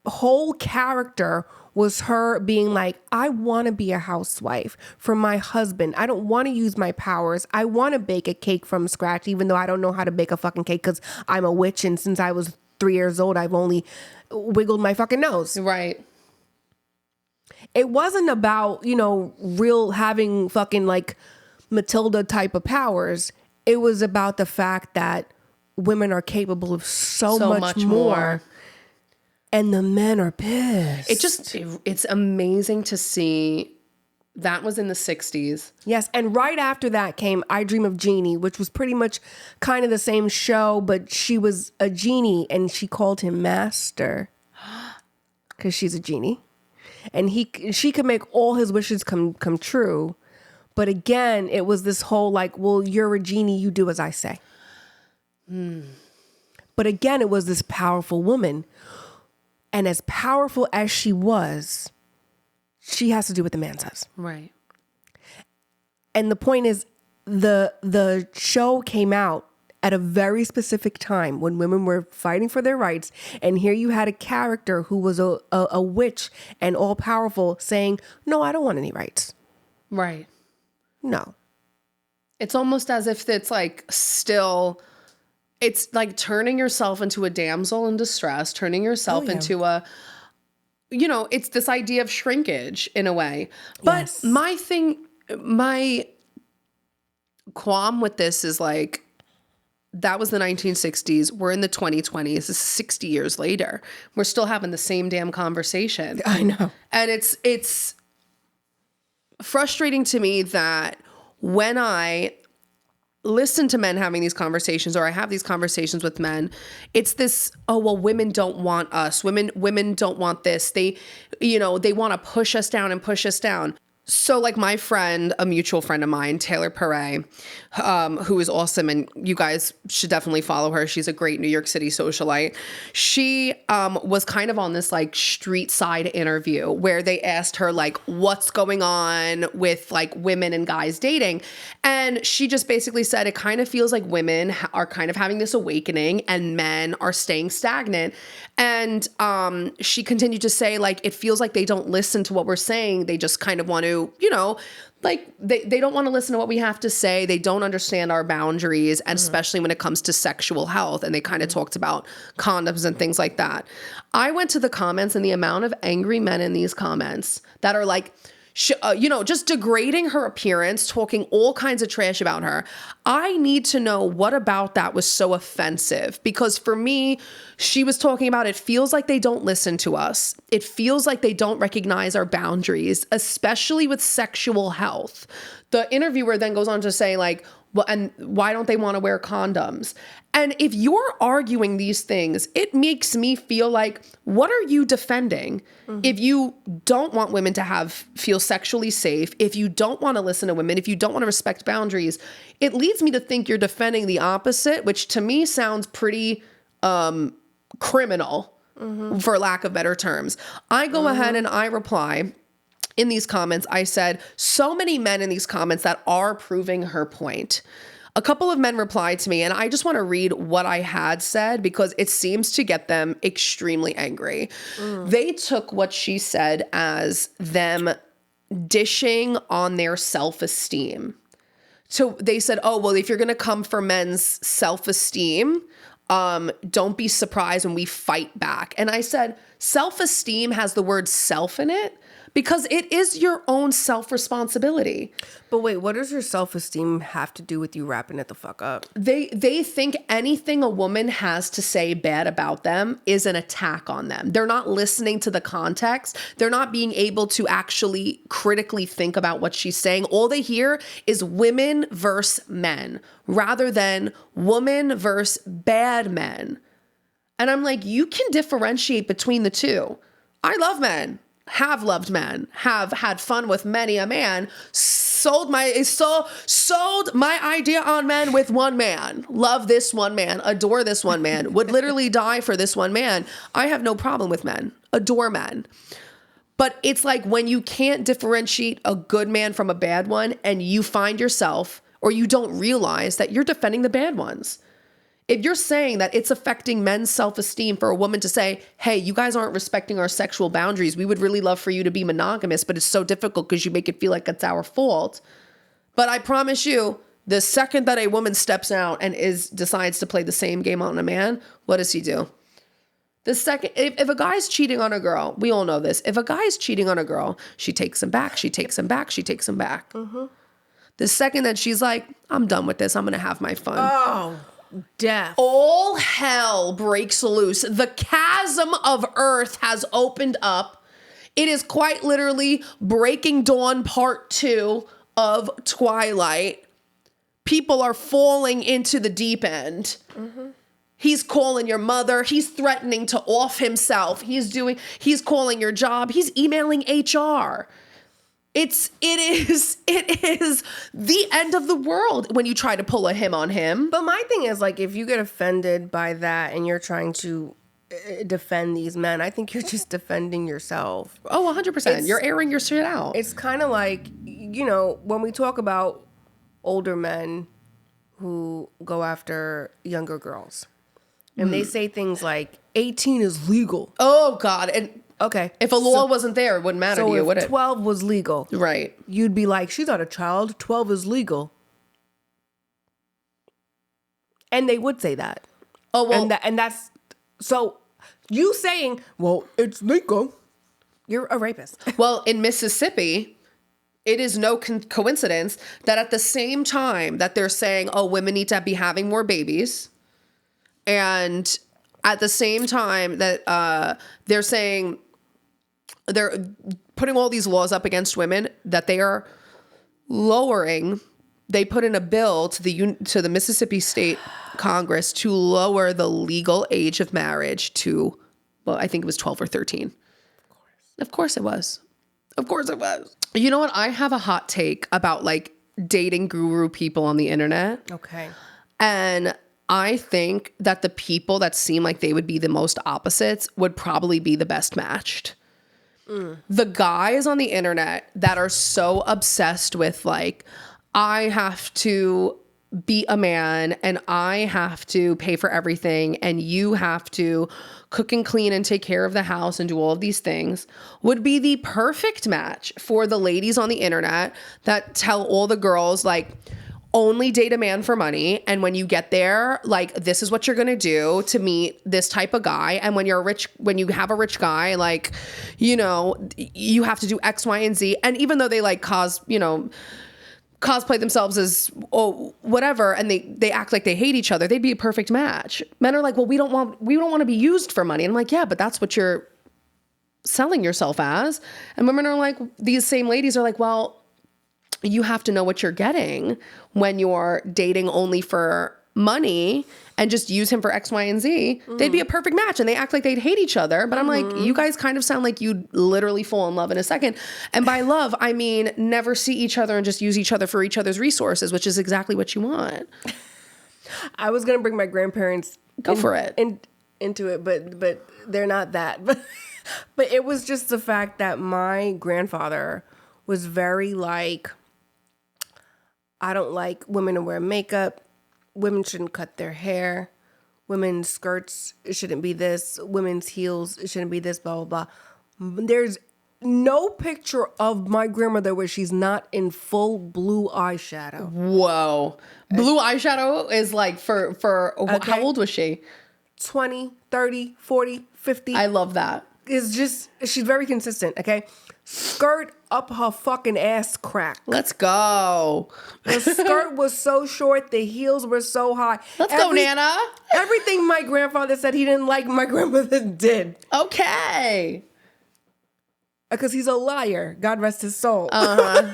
whole character was her being like, I want to be a housewife for my husband. I don't want to use my powers. I want to bake a cake from scratch, even though I don't know how to bake a fucking cake because I'm a witch. And since I was 3 years old, I've only wiggled my fucking nose.
Right.
It wasn't about, real having fucking like Matilda type of powers. It was about the fact that women are capable of so much more. And the men are pissed.
It's amazing to see. That was in the 60s.
Yes. And right after that came I Dream of Jeannie, which was pretty much kind of the same show, but she was a genie and she called him Master because she's a genie. And she could make all his wishes come true. But again, it was this whole like, well, you're a genie, you do as I say. But again, it was this powerful woman. And as powerful as she was, she has to do what the man says.
Right.
And the point is, the show came out at a very specific time when women were fighting for their rights. And here you had a character who was a witch and all powerful saying, no, I don't want any rights.
Right.
No.
It's almost as if it's like still, it's like turning yourself into a damsel in distress, turning yourself into a, it's this idea of shrinkage in a way. But
Yes.
my qualm with this is like, that was the 1960s. We're in the 2020s. This is 60 years later. We're still having the same damn conversation.
I know.
And it's frustrating to me that when I listen to men having these conversations, or I have these conversations with men, it's this, oh, well, women don't want us. Women don't want this. They want to push us down and push us down. So like my friend, a mutual friend of mine, Taylor Perret, who is awesome, and you guys should definitely follow her. She's a great New York City socialite. She was kind of on this like street side interview where they asked her like, what's going on with like women and guys dating? And she just basically said it kind of feels like women are kind of having this awakening and men are staying stagnant. And she continued to say like, it feels like they don't listen to what we're saying. They just kind of want to, you know, like they don't want to listen to what we have to say. They don't understand our boundaries, and especially when it comes to sexual health. And they kind of talked about condoms and things like that. I went to the comments, and the amount of angry men in these comments that are like, you know, just degrading her appearance, talking all kinds of trash about her. I need to know what about that was so offensive, because for me, she was talking about it feels like they don't listen to us. It feels like they don't recognize our boundaries, especially with sexual health. The interviewer then goes on to say like, well, and why don't they want to wear condoms? And if you're arguing these things, it makes me feel like, what are you defending? Mm-hmm. If you don't want women to feel sexually safe, if you don't want to listen to women, if you don't want to respect boundaries, it leads me to think you're defending the opposite, which to me sounds pretty criminal, mm-hmm. for lack of better terms. I go ahead and I reply. In these comments, I said, so many men in these comments that are proving her point. A couple of men replied to me, and I just want to read what I had said because it seems to get them extremely angry. They took what she said as them dishing on their self-esteem. So they said, oh, well, if you're going to come for men's self-esteem, don't be surprised when we fight back. And I said, self-esteem has the word self in it, because it is your own self-responsibility.
But wait, what does your self-esteem have to do with you wrapping it the fuck up?
They think anything a woman has to say bad about them is an attack on them. They're not listening to the context. They're not being able to actually critically think about what she's saying. All they hear is women versus men rather than woman versus bad men. And I'm like, you can differentiate between the two. I love men. Have loved men, have had fun with many a man, sold my idea on men with one man, love this one man, adore this one man, would literally die for this one man. I have no problem with men, adore men. But it's like when you can't differentiate a good man from a bad one and you find yourself, or you don't realize that you're defending the bad ones. If you're saying that it's affecting men's self-esteem for a woman to say, hey, you guys aren't respecting our sexual boundaries. We would really love for you to be monogamous, but it's so difficult because you make it feel like it's our fault. But I promise you, the second that a woman steps out and decides to play the same game on a man, what does he do? The second, if a guy's cheating on a girl, we all know this. If a guy's cheating on a girl, she takes him back, she takes him back, she takes him back. Mm-hmm. The second that she's like, I'm done with this, I'm going to have my fun.
Oh. Death.
All hell breaks loose. The chasm of earth has opened up. It is quite literally Breaking Dawn Part 2 of Twilight. People are falling into the deep end. Mm-hmm. He's calling your mother. He's threatening to off himself. He's calling your job. He's emailing HR. It is the end of the world when you try to pull a him on him.
But my thing is, like, if you get offended by that and you're trying to defend these men, I think you're just defending yourself.
Oh, 100%. You're airing your shit out.
It's kind of like, you know, when we talk about older men who go after younger girls and they say things like 18 is legal.
Oh, God. And
okay.
If a law wasn't there, it wouldn't matter to you, would it?
So if 12 was legal.
Right.
You'd be like, she's not a child. 12 is legal. And they would say that.
Oh, well.
And that's, so you saying, well, it's legal. You're a rapist.
Well, in Mississippi, it is no coincidence that at the same time that they're saying, oh, women need to be having more babies, and at the same time that they're saying, they're putting all these laws up against women, that they are lowering. They put in a bill to the Mississippi State Congress to lower the legal age of marriage to, well, I think it was 12 or 13. Of course it was. Of course it was. You know what? I have a hot take about like dating guru people on the internet.
Okay.
And I think that the people that seem like they would be the most opposites would probably be the best matched. The guys on the internet that are so obsessed with like, I have to be a man and I have to pay for everything and you have to cook and clean and take care of the house and do all of these things would be the perfect match for the ladies on the internet that tell all the girls like, only date a man for money. And when you get there, like, this is what you're going to do to meet this type of guy. And when you have a rich guy, like, you know, you have to do X, Y, and Z. And even though they like cosplay themselves as whatever, and they act like they hate each other, they'd be a perfect match. Men are like, well, we don't want to be used for money. And I'm like, yeah, but that's what you're selling yourself as. And women are like, these same ladies are like, well, you have to know what you're getting when you're dating only for money and just use him for X, Y, and Z. They'd be a perfect match and they act like they'd hate each other. But I'm like, you guys kind of sound like you'd literally fall in love in a second. And by love, I mean, never see each other and just use each other for each other's resources, which is exactly what you want.
I was going to bring my grandparents
for it.
Into it, but they're not that. But it was just the fact that my grandfather was very like, I don't like women to wear makeup. Women shouldn't cut their hair. Women's skirts shouldn't be this. Women's heels shouldn't be this, blah, blah, blah. There's no picture of my grandmother where she's not in full blue eyeshadow.
Whoa. Blue eyeshadow is like for okay. How old was she?
20, 30, 40, 50.
I love that.
It's just, she's very consistent, okay? Skirt up her fucking ass crack.
Let's go.
The skirt was so short. The heels were so high.
Let's go, Nana.
Everything my grandfather said he didn't like, my grandmother did.
Okay.
Because he's a liar. God rest his soul.
Uh-huh.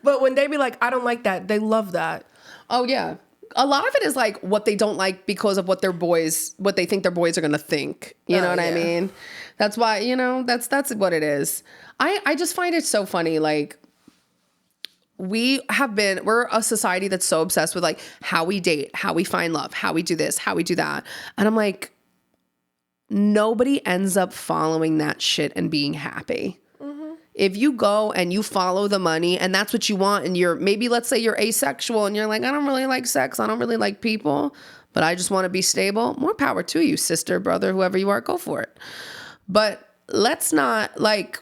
But when they be like, I don't like that, they love that.
Oh, yeah. A lot of it is like what they don't like because of what they think their boys are going to think. You know what I mean? That's why, you know, that's what it is. I just find it so funny. Like, we're a society that's so obsessed with like how we date, how we find love, how we do this, how we do that. And I'm like, nobody ends up following that shit and being happy. If you go and you follow the money and that's what you want, and maybe let's say you're asexual and you're like, I don't really like sex, I don't really like people, but I just want to be stable, more power to you, sister, brother, whoever you are, go for it. But let's not, like,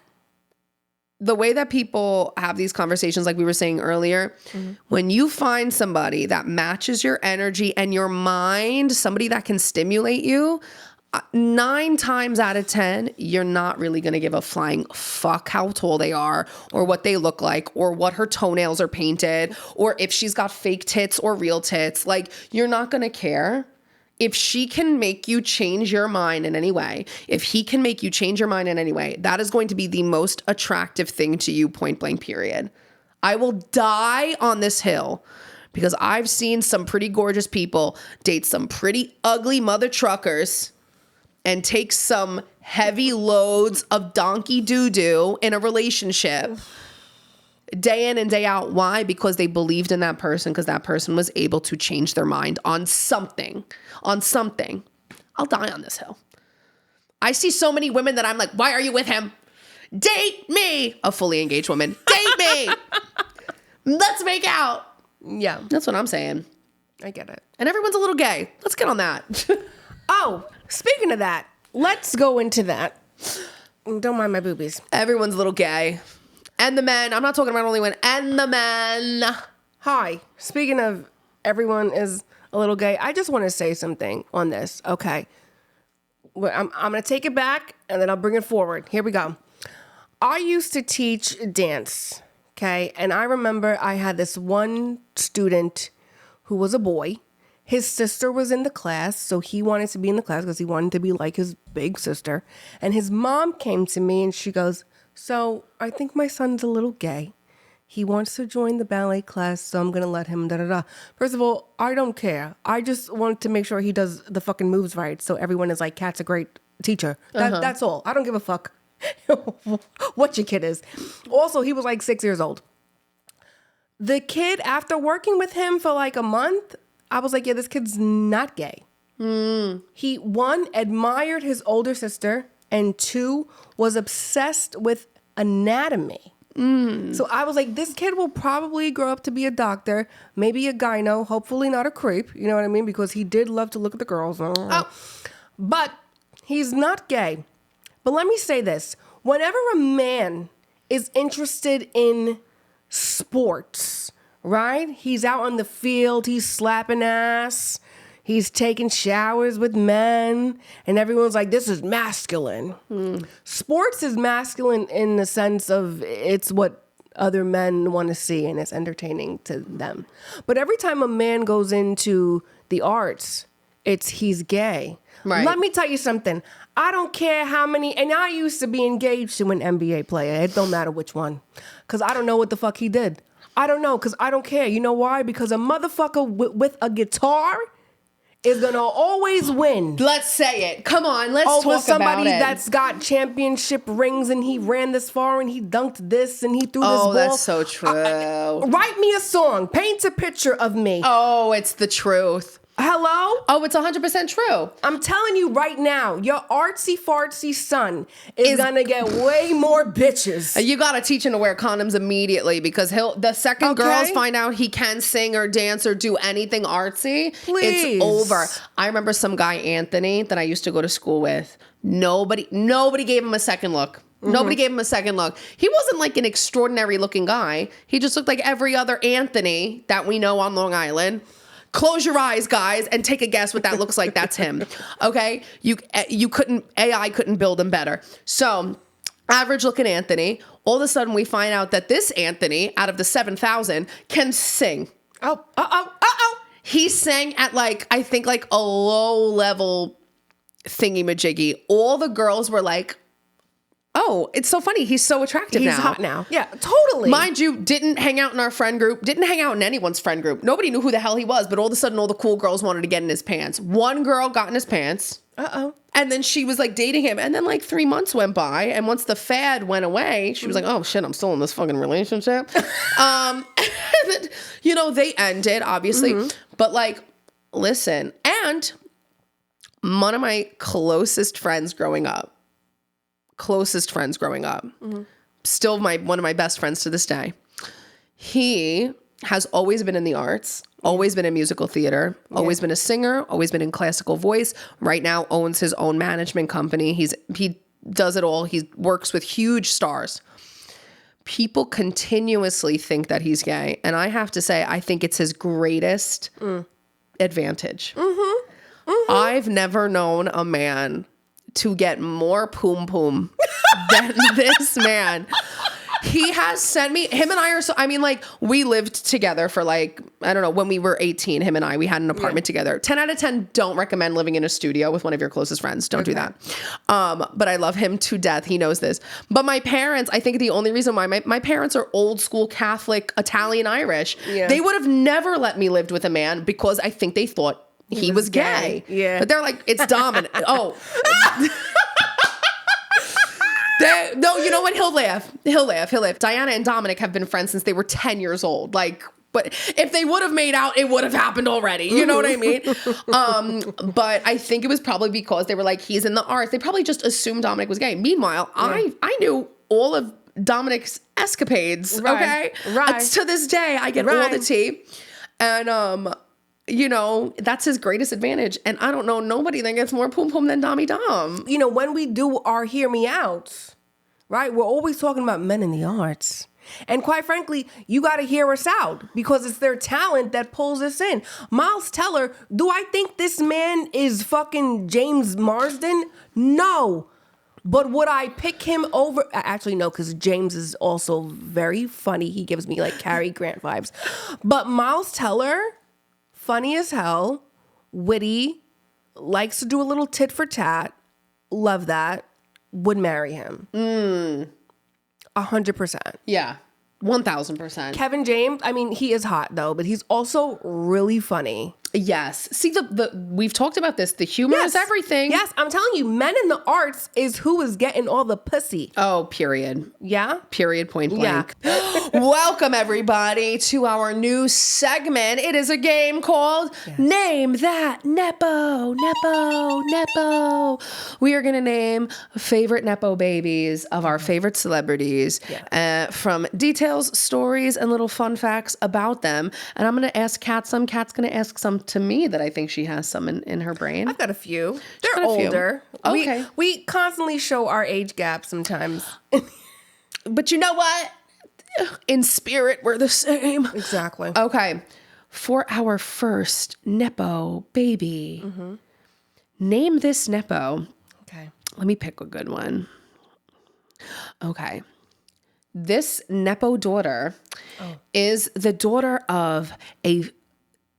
the way that people have these conversations, like we were saying earlier, when you find somebody that matches your energy and your mind, somebody that can stimulate you, 9 times out of 10, you're not really going to give a flying fuck how tall they are or what they look like or what her toenails are painted or if she's got fake tits or real tits. Like, you're not going to care. If she can make you change your mind in any way, if he can make you change your mind in any way, that is going to be the most attractive thing to you, point blank, period. I will die on this hill because I've seen some pretty gorgeous people date some pretty ugly mother truckers and take some heavy loads of donkey doo-doo in a relationship day in and day out. Why? Because they believed in that person, because that person was able to change their mind on something. I'll die on this hill. I see so many women that I'm like, why are you with him? Date me. A fully engaged woman. Date me. Let's make out.
Yeah.
That's what I'm saying.
I get it.
And everyone's a little gay. Let's get on that.
Oh, speaking of that, let's go into that. Don't mind my boobies.
Everyone's a little gay. And the men. I'm not talking about only women. And the men.
Hi. Speaking of everyone is a little gay, I just want to say something on this. Okay. Well, I'm going to take it back and then I'll bring it forward. Here we go. I used to teach dance. Okay. And I remember I had this one student who was a boy. His sister was in the class, so he wanted to be in the class because he wanted to be like his big sister. And his mom came to me and she goes, so I think my son's a little gay. He wants to join the ballet class, so I'm going to let him, da-da-da. First of all, I don't care. I just want to make sure he does the fucking moves right, so everyone is like, Kat's a great teacher. That's all. I don't give a fuck. what your kid is. Also, he was like 6 years old. The kid, after working with him for like a month, I was like, yeah, this kid's not gay. He, one, admired his older sister, and two, was obsessed with anatomy. So I was like, this kid will probably grow up to be a doctor, maybe a gyno, hopefully not a creep, you know what I mean? Because he did love to look at the girls. But he's not gay. But let me say this. Whenever a man is interested in sports, right? He's out on the field, he's slapping ass, he's taking showers with men, and everyone's like, this is masculine. Sports is masculine in the sense of it's what other men want to see and it's entertaining to them. But every time a man goes into the arts, he's gay.
Right.
Let me tell you something. I don't care how many, and I used to be engaged to an NBA player. It don't matter which one. Because I don't know what the fuck he did. I don't know, because I don't care. You know why? Because a motherfucker with a guitar is gonna always win.
Let's say it. Come on, let's
over
talk
somebody
about it.
that's got championship rings and he ran this far and he dunked this and he threw this ball.
Oh, that's so true.
Write me a song. Paint a picture of me.
Oh, it's the truth.
Hello?
Oh, it's 100% true.
I'm telling you right now, your artsy fartsy son is gonna get way more bitches.
You gotta teach him to wear condoms immediately because the second girls find out he can sing or dance or do anything artsy,
Please.
it's over. I remember some guy, Anthony, that I used to go to school with. Nobody gave him a second look. Nobody gave him a second look. He wasn't like an extraordinary looking guy. He just looked like every other Anthony that we know on Long Island. Close your eyes, guys, and take a guess what that looks like. That's him. Okay? AI couldn't build him better. So, average looking Anthony, all of a sudden we find out that this Anthony, out of the 7,000, can sing.
Oh.
He sang at I think a low level thingy majiggy. All the girls were like, oh, it's so funny. He's so attractive now.
He's hot now. Yeah, totally.
Mind you, didn't hang out in our friend group, didn't hang out in anyone's friend group. Nobody knew who the hell he was, but all of a sudden all the cool girls wanted to get in his pants. One girl got in his pants. And then she was dating him. And then 3 months went by. And once the fad went away, she was like, oh shit, I'm still in this fucking relationship. And then, they ended, obviously. But listen, and one of my closest friends growing up, still one of my best friends to this day. He has always been in the arts, always been in musical theater, always been a singer, always been in classical voice. Right now owns his own management company. He does it all. He works with huge stars. People continuously think that he's gay, and I have to say, I think it's his greatest advantage. I've never known a man to get more poom poom than this man. He has sent me, him and I are so, we lived together for I don't know, when we were 18, him and I, we had an apartment together. 10 out of 10, don't recommend living in a studio with one of your closest friends. Don't do that. But I love him to death. He knows this. But my parents, I think the only reason why my parents are old school Catholic, Italian, Irish. Yeah. They would have never let me live with a man because I think they thought he was gay.
Yeah.
But they're like, it's dominant. Oh. No, you know what? He'll laugh. Diana and Dominic have been friends since they were 10 years old. But if they would have made out, it would have happened already. You know what I mean? But I think it was probably because they were like, he's in the arts. They probably just assumed Dominic was gay. Meanwhile, I knew all of Dominic's escapades.
Right.
Okay?
Right.
To this day, I get all the tea. And, that's his greatest advantage. And I don't know nobody that gets more poom poom than Dommy Dom.
When we do our Hear Me Outs, right, we're always talking about men in the arts. And quite frankly, you got to hear us out because it's their talent that pulls us in. Miles Teller, do I think this man is fucking James Marsden? No. But would I pick him over? Actually, no, because James is also very funny. He gives me Cary Grant vibes. But Miles Teller, funny as hell, witty, likes to do a little tit for tat, love that, would marry him. 100%.
Yeah, 1,000%.
Kevin James, he is hot though, but he's also really funny.
Yes. See, we've talked about this. The humor is everything.
Yes, I'm telling you, men in the arts is who is getting all the pussy.
Oh, period.
Yeah?
Period, point blank. Yeah. Welcome, everybody, to our new segment. It is a game called Name That Nepo, Nepo, Nepo. We are going to name favorite Nepo babies of our favorite celebrities from details, stories, and little fun facts about them. And I'm going to ask Kat some. Kat's going to ask some to me that I think she has some in her brain.
I've got a few. They're older.
Okay.
We constantly show our age gap sometimes.
But you know what? In spirit, we're the same.
Exactly.
Okay. For our first Nepo baby, name this Nepo.
Okay.
Let me pick a good one. Okay. This Nepo daughter is the daughter of a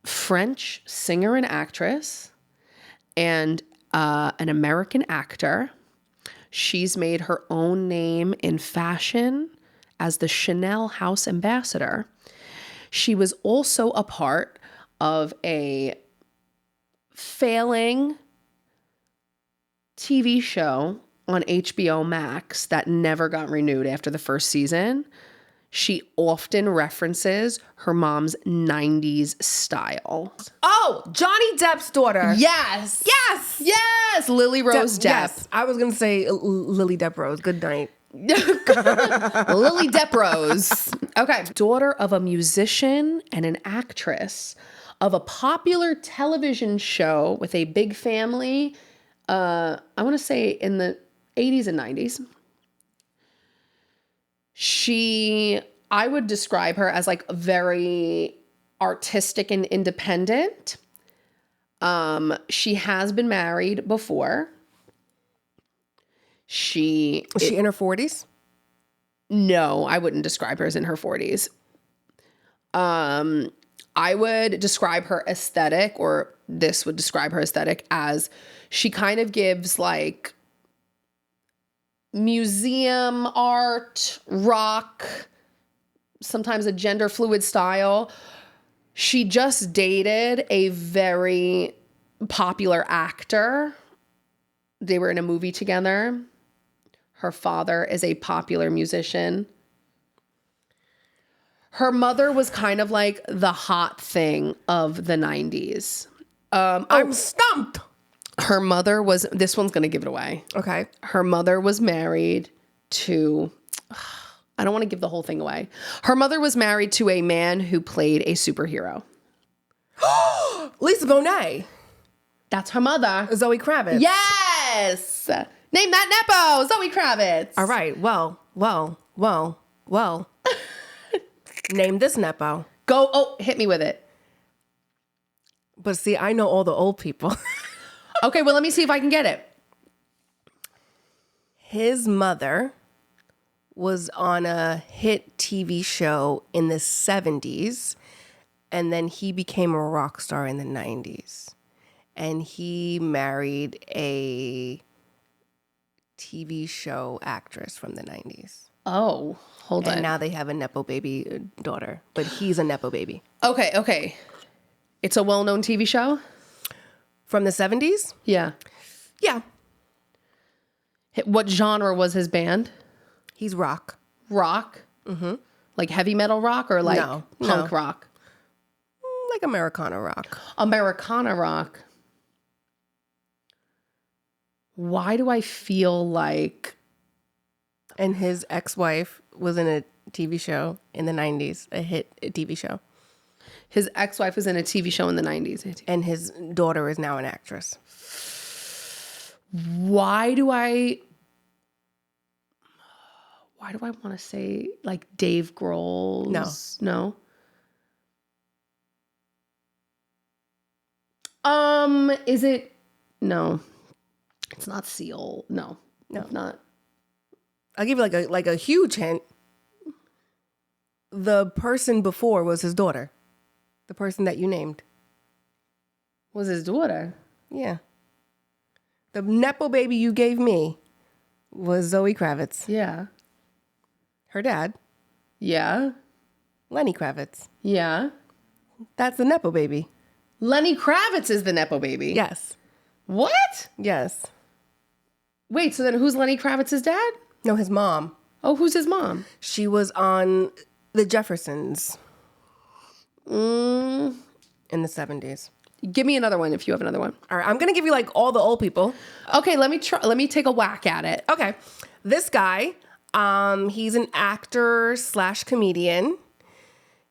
French singer and actress and an American actor. She's made her own name in fashion as the Chanel House Ambassador. She was also a part of a failing TV show on HBO Max that never got renewed after the first season. She often references her mom's 90s style.
Oh, Johnny Depp's daughter.
Yes.
Yes.
Yes. Lily Rose Depp.
Yes. I was going to say Lily Depp Rose. Good night.
Lily Depp Rose. Okay. Daughter of a musician and an actress of a popular television show with a big family. I want to say in the 80s and 90s. I would describe her as like very artistic and independent. She has been married before.
Is she in her 40s?
No, I wouldn't describe her as in her 40s. I would describe her aesthetic, or this would describe her aesthetic as she kind of gives like museum art, rock, sometimes a gender fluid style. She just dated a very popular actor. They were in a movie together. Her father is a popular musician. Her mother was kind of like the hot thing of the 90s.
I'm stumped.
Her mother was, this one's going to give it away.
Okay.
Her mother was married to, I don't want to give the whole thing away. Her mother was married to a man who played a superhero.
Lisa Bonet.
That's her mother.
Zoe Kravitz.
Yes. Name that Nepo. Zoe Kravitz.
All right. Well. Name this Nepo.
Go. Oh, hit me with it.
But see, I know all the old people.
Okay, well, let me see if I can get it.
His mother was on a hit TV show in the 70s, and then he became a rock star in the 90s. And he married a TV show actress from the 90s.
Oh, hold on.
And now they have a Nepo baby daughter, but he's a Nepo baby.
Okay. It's a well-known TV show?
From the 70s?
Yeah.
Yeah.
What genre was his band?
He's rock.
Rock? Mm-hmm. Like heavy metal rock or like punk rock?
Like Americana rock.
Americana rock. Why do I feel like...
And his ex-wife was in a TV show in the 90s, a hit TV show.
His ex-wife was in a TV show in the 90s.
And his daughter is now an actress.
Why do I want to say like Dave Grohl's? No. Is it? No. It's not Seal. No, it's not.
I'll give you like a huge hint. The person before was his daughter. The person that you named.
Was his daughter?
Yeah. The Nepo baby you gave me was Zoe Kravitz.
Yeah.
Her dad.
Yeah.
Lenny Kravitz.
Yeah.
That's the Nepo baby.
Lenny Kravitz is the Nepo baby.
Yes.
What?
Yes.
Wait, so then who's Lenny Kravitz's dad?
No, his mom.
Oh, who's his mom?
She was on the Jeffersons in the 70s.
Give me another one if you have another one.
All right, I'm going to give you like all the old people.
Okay, let me try. Let me take a whack at it.
Okay. This guy, he's an actor / comedian.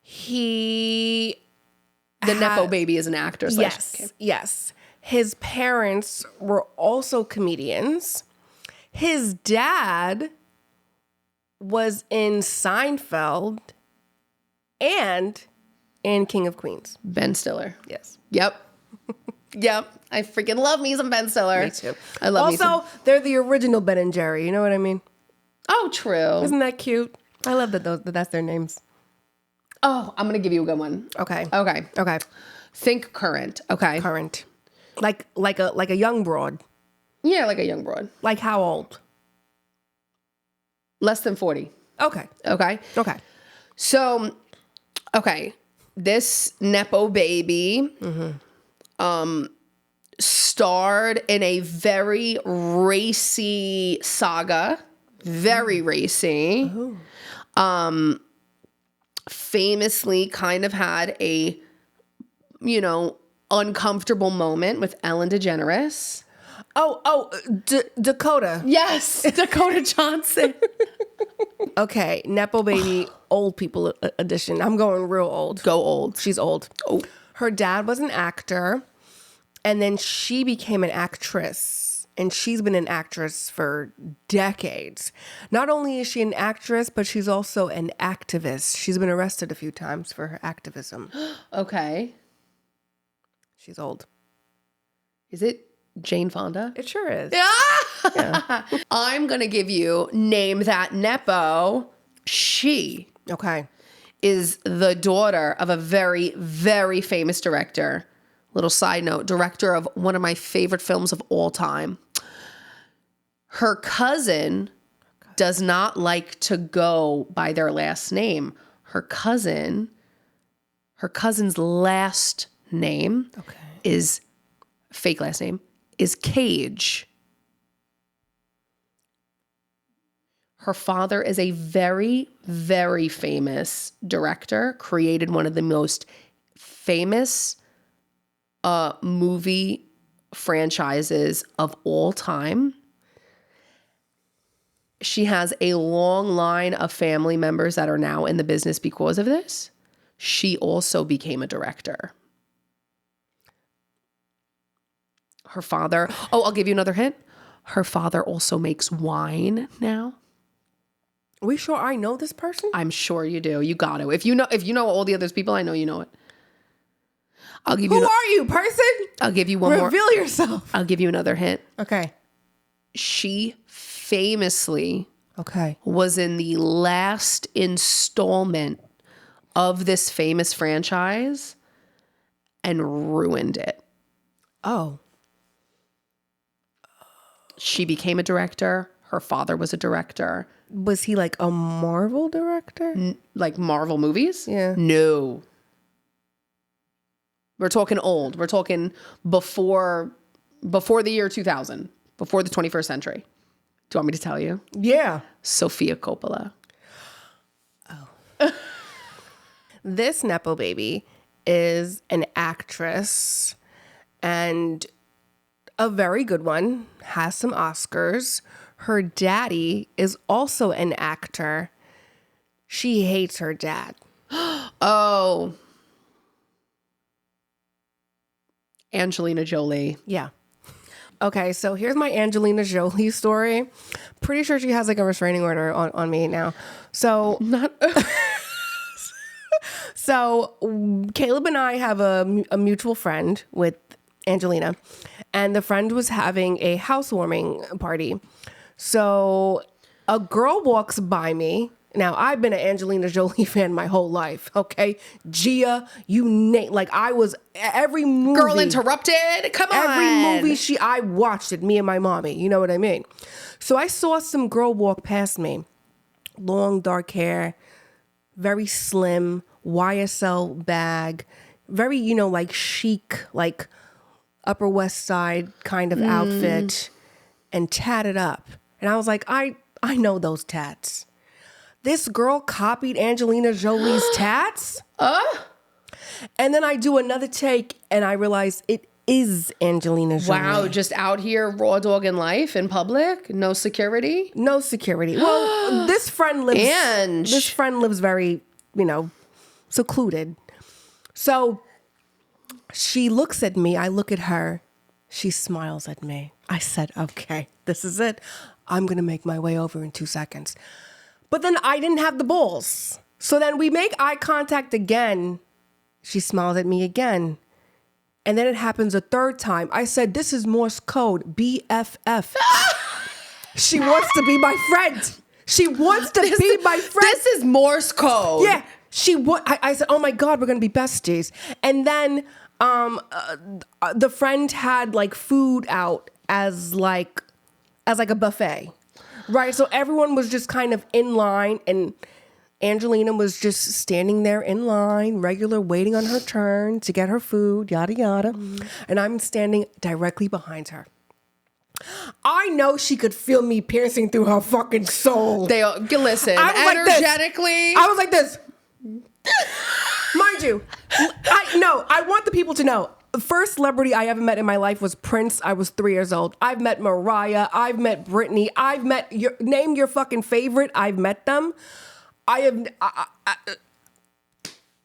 The
Nepo baby is an actor.
Yes. His parents were also comedians. His dad was in Seinfeld and in King of Queens.
Ben Stiller.
Yes.
Yep. Yep. I freaking love me some Ben Stiller.
Me too.
I love me some.
Also, they're the original Ben and Jerry. You know what I mean?
Oh, true.
Isn't that cute? I love that's their names.
Oh, I'm going to give you a good one.
Okay.
Okay. Think current. Okay.
Current. Like a young broad.
Yeah, like a young broad.
Like how old?
Less than 40.
Okay.
Okay.
Okay.
So, okay. This Nepo baby starred in a very racy saga. Very racy. Famously kind of had a, uncomfortable moment with Ellen DeGeneres.
Dakota.
Yes, Dakota Johnson.
Okay, Nepo baby, old people edition. I'm going real old.
Go old.
She's old.
Oh.
Her dad was an actor, and then she became an actress, and she's been an actress for decades. Not only is she an actress, but she's also an activist. She's been arrested a few times for her activism.
Okay.
She's old.
Is it Jane Fonda?
It sure is.
Yeah. I'm going to give you name that Nepo. She
Okay.
is the daughter of a very, very famous director. Little side note, director of one of my favorite films of all time. Her cousin does not like to go by their last name. Her cousin's last name is, fake last name, is Cage. Her father is a very, very famous director, created one of the most famous movie franchises of all time. She has a long line of family members that are now in the business because of this. She also became a director. Her father, I'll give you another hint. Her father also makes wine now.
Are we sure I know this person?
I'm sure you do. You got to. If you know all the other people, I know you know it. I'll give you.
Who are you, person?
I'll give you one more.
Reveal yourself.
I'll give you another hint.
Okay.
She famously
Okay.
was in the last installment of this famous franchise and ruined it.
Oh.
She became a director. Her father was a director.
Was he like a Marvel director?
Like Marvel movies?
Yeah.
No. We're talking old. We're talking before the year 2000, before the 21st century. Do you want me to tell you?
Yeah.
Sofia Coppola.
Oh. This Nepo baby is an actress and a very good one, has some Oscars. Her daddy is also an actor. She hates her dad.
Oh. Angelina Jolie.
Yeah. Okay, so here's my Angelina Jolie story. Pretty sure she has like a restraining order on me now. So So Caleb and I have a mutual friend with Angelina, and the friend was having a housewarming party. So a girl walks by me. Now, I've been an Angelina Jolie fan my whole life, okay? Gia, like I was every movie.
Girl Interrupted, come on.
Every movie I watched it, me and my mommy, you know what I mean? So I saw some girl walk past me. Long, dark hair, very slim, YSL bag, very, like chic, like Upper West Side kind of outfit, and tatted up. And I was like, I know those tats. This girl copied Angelina Jolie's tats. And then I do another take and I realize it is Angelina Jolie.
Wow, just out here raw dogging life in public? No security?
No security. Well, this friend lives
Ange.
This friend lives very, secluded. So she looks at me, I look at her, she smiles at me. I said, okay, this is it. I'm gonna make my way over in 2 seconds. But then I didn't have the balls. So then we make eye contact again. She smiles at me again. And then it happens a third time. I said, this is Morse code, BFF. She wants to be my friend. She wants to be my friend.
This is Morse code.
Yeah. I said, oh my God, we're going to be besties. And then the friend had like food out as like a buffet. Right. So everyone was just kind of in line, and Angelina was just standing there in line, regular, waiting on her turn to get her food, yada, yada. And I'm standing directly behind her. I know she could feel me piercing through her fucking soul.
Listen,
I was
energetically.
I was like this. Mind you, I want the people to know. The first celebrity I ever met in my life was Prince. I was 3 years old. I've met Mariah. I've met Britney. I've met name your fucking favorite. I've met them. I have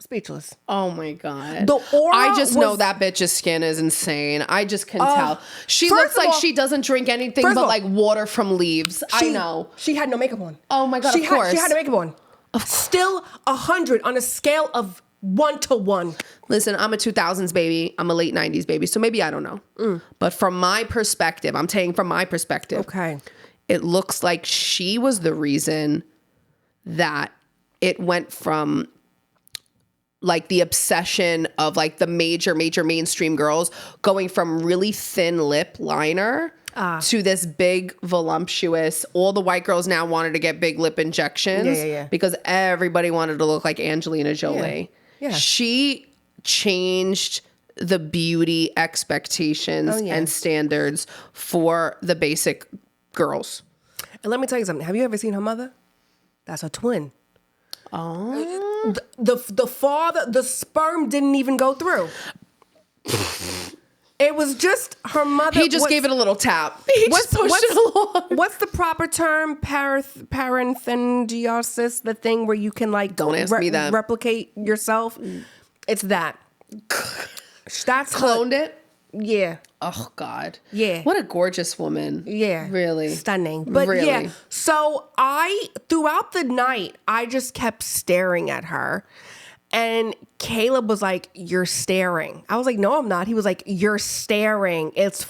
speechless.
Oh my God.
The aura
I just know that bitch's skin is insane. I just can tell. She looks like she doesn't drink anything but like water from leaves. I know.
She had no makeup on.
Oh my God, of course.
She had no makeup on. Still 100 on a scale of 1 to 1.
Listen, I'm a 2000s baby. I'm a late 90s baby. So maybe I don't know. But from my perspective, I'm saying from my perspective.
Okay.
It looks like she was the reason that it went from like the obsession of like the major mainstream girls going from really thin lip liner to this big voluptuous. All the white girls now wanted to get big lip injections because everybody wanted to look like Angelina Jolie. Yeah. She changed the beauty expectations and standards for the basic girls.
And let me tell you something. Have you ever seen her mother? That's a twin.
Oh.
The father, the sperm didn't even go through. It was just her mother.
He just gave it a little tap. He just pushed it along.
What's the proper term? Parenthengeosis, the thing where you can like
don't ask me that.
Replicate yourself. It's that. That's
cloned it.
Yeah.
Oh God.
Yeah.
What a gorgeous woman.
Yeah.
Really.
Stunning. But
really.
Yeah. So throughout the night, I just kept staring at her. And Caleb was like, you're staring. I was like, no, I'm not. He was like, you're staring. It's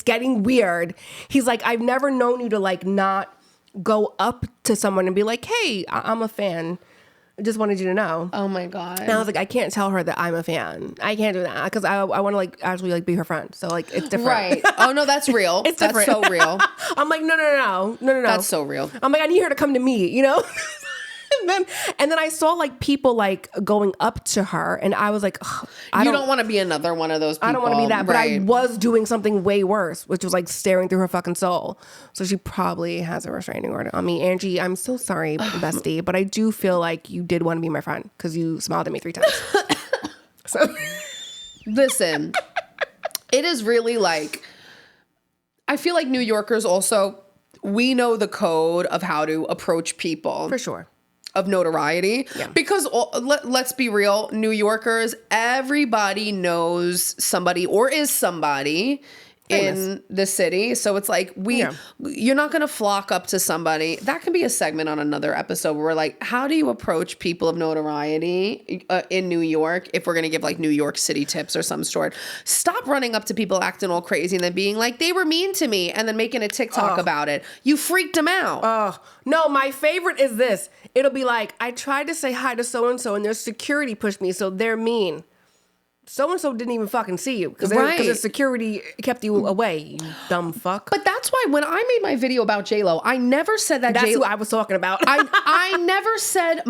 getting weird. He's like, I've never known you to like not go up to someone and be like, hey, I'm a fan. I just wanted you to know.
Oh my God.
And I was like, I can't tell her that I'm a fan. I can't do that because I want to like actually like be her friend. So like it's different.
Right. Oh no, that's real.
It's different.
That's so real.
I'm like, no.
That's so real.
I'm like, I need her to come to me, you know? and then I saw like people like going up to her and I was like,
you don't want to be another one of those people.
I don't want to be that. But
right.
I was doing something way worse, which was like staring through her fucking soul. So she probably has a restraining order on me. Angie, I'm so sorry, bestie, but I do feel like you did want to be my friend because you smiled at me 3 times. So
listen, it is really like, I feel like New Yorkers also, we know the code of how to approach people.
For sure.
Of notoriety. Yeah. Because let's be real, New Yorkers, everybody knows somebody or is somebody in the city. So it's like you're not going to flock up to somebody. That can be a segment on another episode where we're like, how do you approach people of notoriety in New York if we're going to give like New York City tips or some sort? Stop running up to people acting all crazy and then being like, they were mean to me and then making a TikTok about it. You freaked them out.
No, my favorite is this. It'll be like, I tried to say hi to so-and-so and their security pushed me, so they're mean. so-and-so didn't even fucking see you because
Right.
the security kept you away, you dumb fuck.
But that's why when I made my video about J-Lo, I never said that
That's
J-Lo...
who I was talking about.
I never said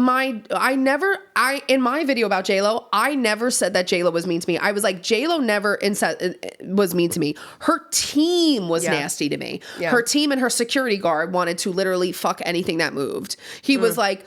in my video about J-Lo, I never said that J-Lo was mean to me. I was like, J-Lo never was mean to me. Her team was nasty to me.
Yeah.
Her team and her security guard wanted to literally fuck anything that moved. He was like,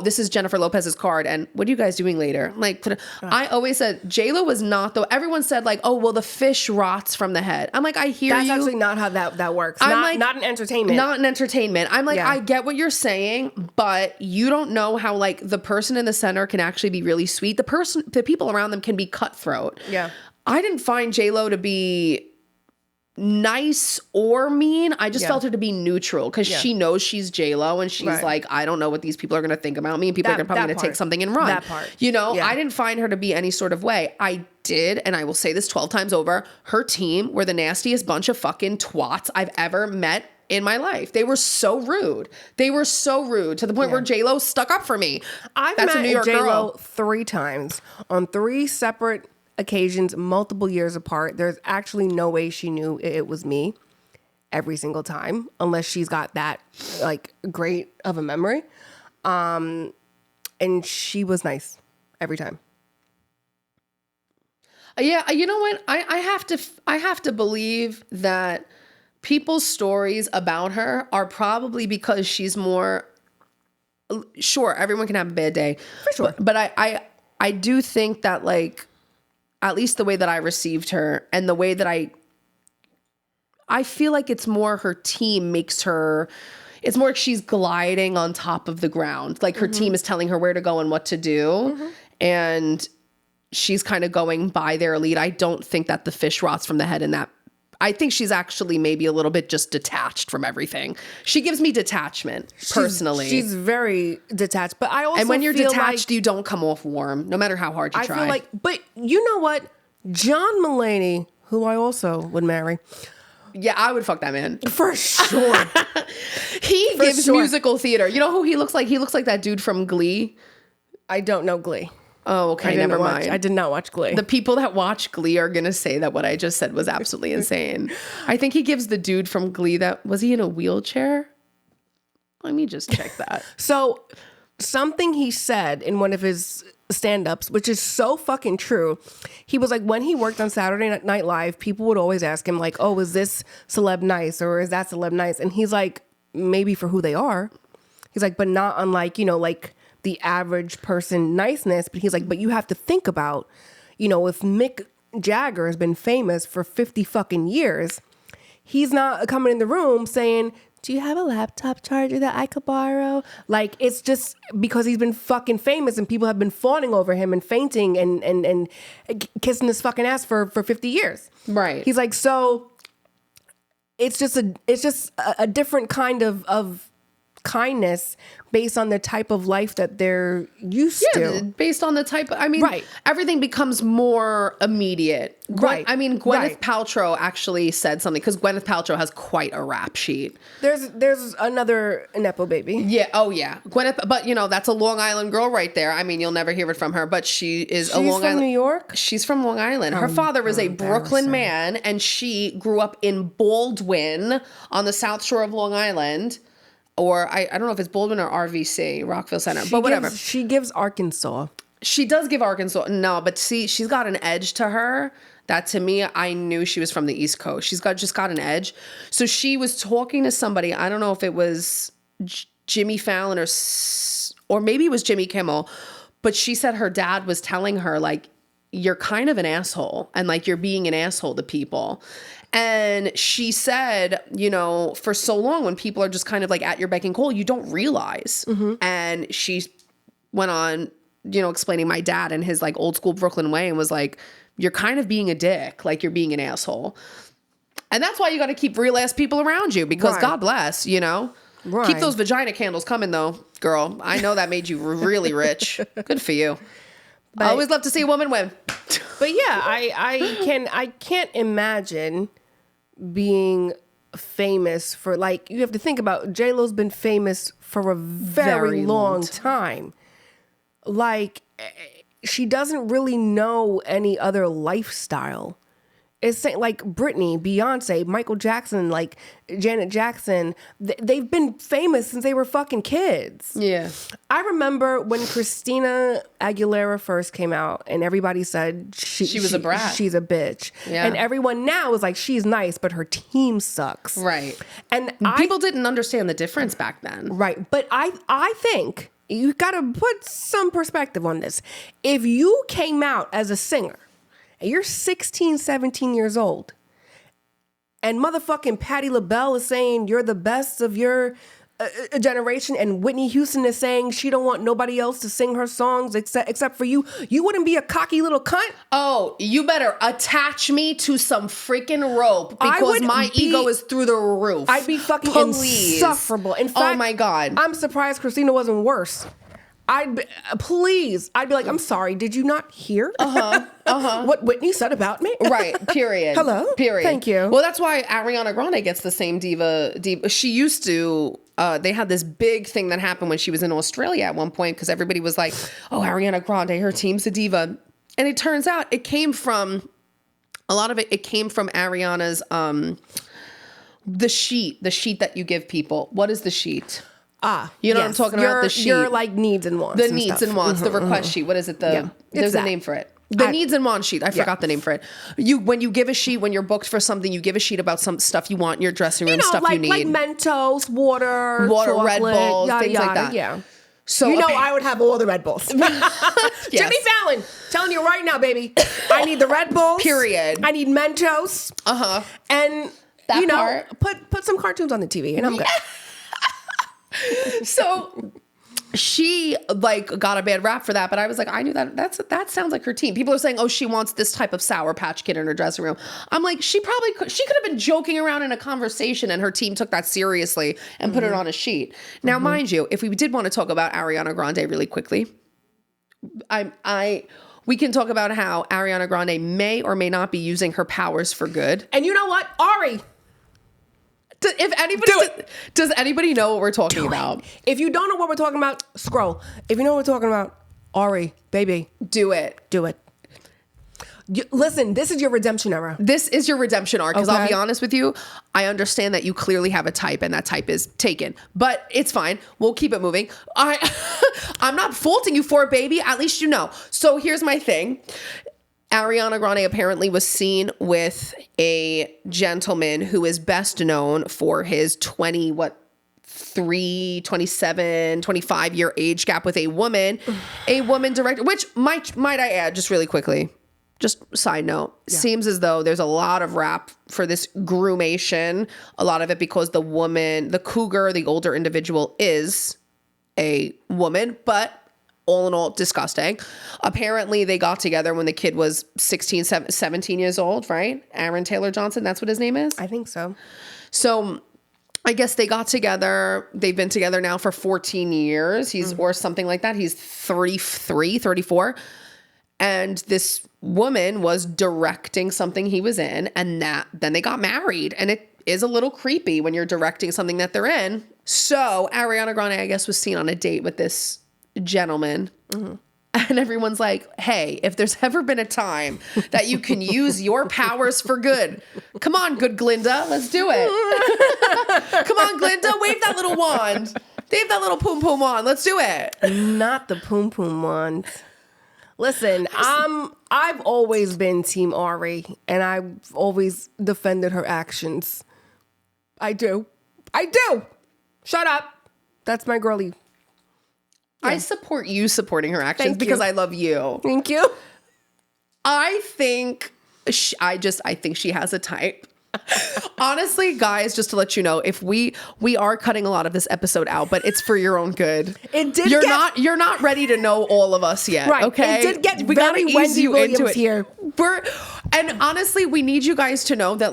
this is Jennifer Lopez's card, and what are you guys doing later? Like, I always said J-Lo was not, though. Everyone said like, oh, well, the fish rots from the head. I'm like, I hear
That's
you.
actually not how that works.
I'm
Not,
like,
not in entertainment.
Not in entertainment. I'm like,
Yeah.
I get what you're saying, but you don't know how like the person in the center can actually be really sweet. The people around them can be cutthroat.
Yeah.
I didn't find J-Lo to be nice or mean. I just felt her to be neutral because she knows she's J-Lo and she's like, I don't know what these people are going to think about me, and people are probably going to take something and run.
That part.
You know,
Yeah.
I didn't find her to be any sort of way. I did, and I will say this 12 times over, her team were the nastiest bunch of fucking twats I've ever met in my life. They were so rude. They were so rude to the point where J-Lo stuck up for me.
I've
That's
met
a New York
J-Lo
girl.
3 times on 3 separate occasions, multiple years apart. There's actually no way she knew it was me every single time, unless she's got that like great of a memory. And she was nice every time.
Yeah, you know what? I have to believe that people's stories about her are probably because she's more. Sure, everyone can have a bad day,
For sure.
But I do think that like, at least the way that I received her and the way that I feel like it's more her team makes her. It's more like she's gliding on top of the ground. Like her team is telling her where to go and what to do, and she's kind of going by their lead. I don't think that the fish rots from the head in that. I think she's actually maybe a little bit just detached from everything. She gives me detachment, personally.
She's very detached, but I also
and when you're
feel
detached, you don't come off warm, no matter how hard you try.
I feel like, but you know what? John Mulaney, who I also would marry,
yeah, I would fuck that man.
for sure.
He gives musical theater. You know who he looks like? He looks like that dude from Glee.
I don't know Glee.
Oh, okay, never mind.
I did not watch Glee.
The people that watch Glee are going to say that what I just said was absolutely insane. I think he gives the dude from Glee that, was he in a wheelchair? Let me just check that.
So something he said in one of his stand-ups, which is so fucking true. He was like, when he worked on Saturday Night Live, people would always ask him like, oh, is this celeb nice? Or is that celeb nice? And he's like, maybe for who they are. He's like, but not unlike, you know, like the average person niceness. But he's like, but you have to think about, you know, if Mick Jagger has been famous for 50 fucking years, he's not coming in the room saying, do you have a laptop charger that I could borrow? Like, it's just because he's been fucking famous and people have been fawning over him and fainting and kissing his fucking ass for 50 years.
Right.
He's like, so it's just a different kind of kindness based on the type of life that they're used to.
Based on the type, I mean,
Right.
everything becomes more immediate.
Right.
I mean, Gwyneth
Right.
Paltrow actually said something, because Gwyneth Paltrow has quite a rap sheet.
There's another Nepo baby.
Yeah. Oh, yeah. Gwyneth, but you know, that's a Long Island girl right there. I mean, you'll never hear it from her, but she is a
She's
Long
from
Island.
New York?
She's from Long Island. Her father was a Brooklyn man, and she grew up in Baldwin on the South Shore of Long Island. Or I don't know if it's Baldwin or RVC, Rockville Center, but whatever.
She gives Arkansas.
She does give Arkansas. No, but see, she's got an edge to her that to me, I knew she was from the East Coast. She's just got an edge. So she was talking to somebody. I don't know if it was Jimmy Fallon or maybe it was Jimmy Kimmel, but she said her dad was telling her like, you're kind of an asshole and like you're being an asshole to people. And she said, you know, for so long when people are just kind of like at your beck and call, you don't realize. And she went on, you know, explaining my dad in his like old school Brooklyn way and was like, you're kind of being a dick, like you're being an asshole. And that's why you got to keep real ass people around you, because
Right.
God bless, you know.
Right.
Keep those vagina candles coming though, girl. I know that made you really rich. Good for you.
But-
I always love to see a woman win.
But yeah, I can't imagine being famous for, like, you have to think about J-Lo's been famous for a very long time. Like, she doesn't really know any other lifestyle. It's like Britney, Beyonce, Michael Jackson, like Janet Jackson. They've been famous since they were fucking kids.
Yeah.
I remember when Christina Aguilera first came out and everybody said she
was a brat.
She's a bitch.
Yeah.
And everyone now is like, she's nice, but her team sucks.
Right.
And
people didn't understand the difference back then.
Right. But I think you got to put some perspective on this. If you came out as a singer, and you're 16, 17 years old, and motherfucking Patti LaBelle is saying you're the best of your generation, and Whitney Houston is saying she don't want nobody else to sing her songs except for you, you wouldn't be a cocky little cunt?
Oh, you better attach me to some freaking rope because my ego is through the roof.
I'd be fucking insufferable. In fact,
oh my God.
I'm surprised Christina wasn't worse. I'd be like, I'm sorry, did you not hear what Whitney said about me?
Right, period.
Hello?
Period.
Thank you.
Well, that's why Ariana Grande gets the same diva. She used to, they had this big thing that happened when she was in Australia at one point because everybody was like, oh, Ariana Grande, her team's a diva. And it turns out a lot of it came from Ariana's, the sheet that you give people. What is the sheet? You know what I'm talking about? The sheet.
Your like needs and wants.
The needs and wants, the request sheet. What is it? There's a name for it. The needs and wants sheet. I forgot the name for it. When you give a sheet, when you're booked for something, you give a sheet about some stuff you want in your dressing room, stuff you need.
Like Mentos, water, chocolate,
Red Bulls,
yada,
things
yada,
like that.
Yeah.
So
I would have all the Red Bulls.
Yes.
Jimmy Fallon, telling you right now, baby. I need the Red Bulls.
Period.
I need Mentos. And
that part.
put some cartoons on the TV, and I'm good.
So she got a bad rap for that, but I was like, I knew that sounds like her team. People are saying, oh, she wants this type of Sour Patch Kid in her dressing room. I'm like, she could have been joking around in a conversation and her team took that seriously and put it on a sheet. Now, mind you, if we did want to talk about Ariana Grande really quickly, we can talk about how Ariana Grande may or may not be using her powers for good.
And you know what? Ari.
Does anybody know what we're talking about?
If you don't know what we're talking about, scroll. If you know what we're talking about, Ari, baby,
do it.
Listen, this is your redemption era.
This is your redemption arc. Because I'll be honest with you, I understand that you clearly have a type and that type is taken. But it's fine. We'll keep it moving. I'm not faulting you for it, baby. At least you know. So here's my thing. Ariana Grande apparently was seen with a gentleman who is best known for his 25-year age gap with a woman director, which might I add, just really quickly, just side note, seems as though there's a lot of rap for this groomation, a lot of it because the woman, the cougar, the older individual is a woman, but all in all, disgusting. Apparently, they got together when the kid was 16, 17 years old, right? Aaron Taylor Johnson, that's what his name is?
I think so.
So I guess they got together. They've been together now for 14 years. Or something like that. He's 33, 34. And this woman was directing something he was in. And then they got married. And it is a little creepy when you're directing something that they're in. So Ariana Grande, I guess, was seen on a date with this gentleman. And everyone's like, hey, if there's ever been a time that you can use your powers for good, come on, good Glinda, let's do it. Come on, Glinda, wave that little wand. Wave that little poom poom wand. Let's do it.
Not the poom poom wand. Listen, I've always been Team Ari, and I've always defended her actions. I do. Shut up. That's my girlie.
I support you supporting her actions because I love you.
Thank you.
I think I think she has a type. Honestly, guys, just to let you know, if we are cutting a lot of this episode out, but it's for your own good. You're not ready to know all of us yet.
Right.
Okay.
It did get we very Wendy Williams here.
And honestly, we need you guys to know that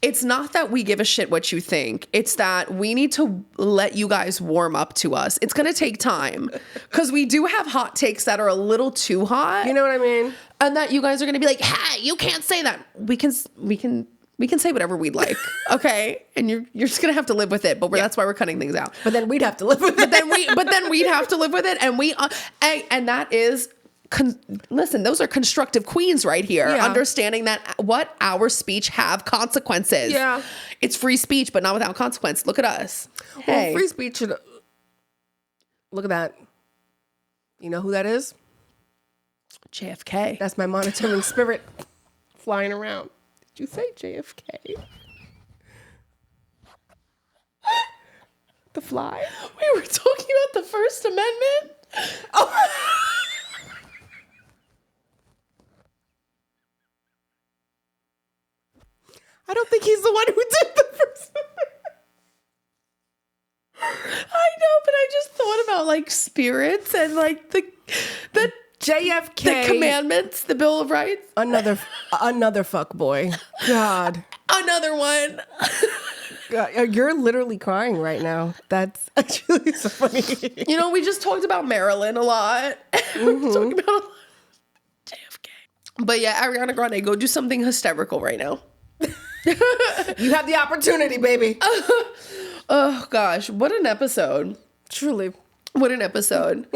it's not that we give a shit what you think. It's that we need to let you guys warm up to us. It's going to take time because we do have hot takes that are a little too hot.
You know what I mean?
And that you guys are going to be like, hey, you can't say that. We can say whatever we'd like. Okay. And you're just going to have to live with it. But that's why we're cutting things out.
But then we'd have to live with it.
But then we'd have to live with it. And and that is listen, those are constructive queens right here.
Yeah.
Understanding that what our speech have consequences.
Yeah.
It's free speech, but not without consequence. Look at us.
Well,
Hey.
free speech should... Look at that. You know who that is?
JFK.
That's my monitoring spirit flying around. Did you say JFK? The fly?
We were talking about the First Amendment.
Oh. I don't think he's the one who did the First Amendment.
I know, but I just thought about like spirits and like the
JFK.
the commandments, the Bill of Rights.
Another fuck boy. God.
Another one.
You're literally crying right now. That's actually so funny.
You know, we just talked about Marilyn a lot. We're talking about JFK. But yeah, Ariana Grande, go do something hysterical right now.
You have the opportunity, baby.
Oh gosh, what an episode.
Truly.
What an episode.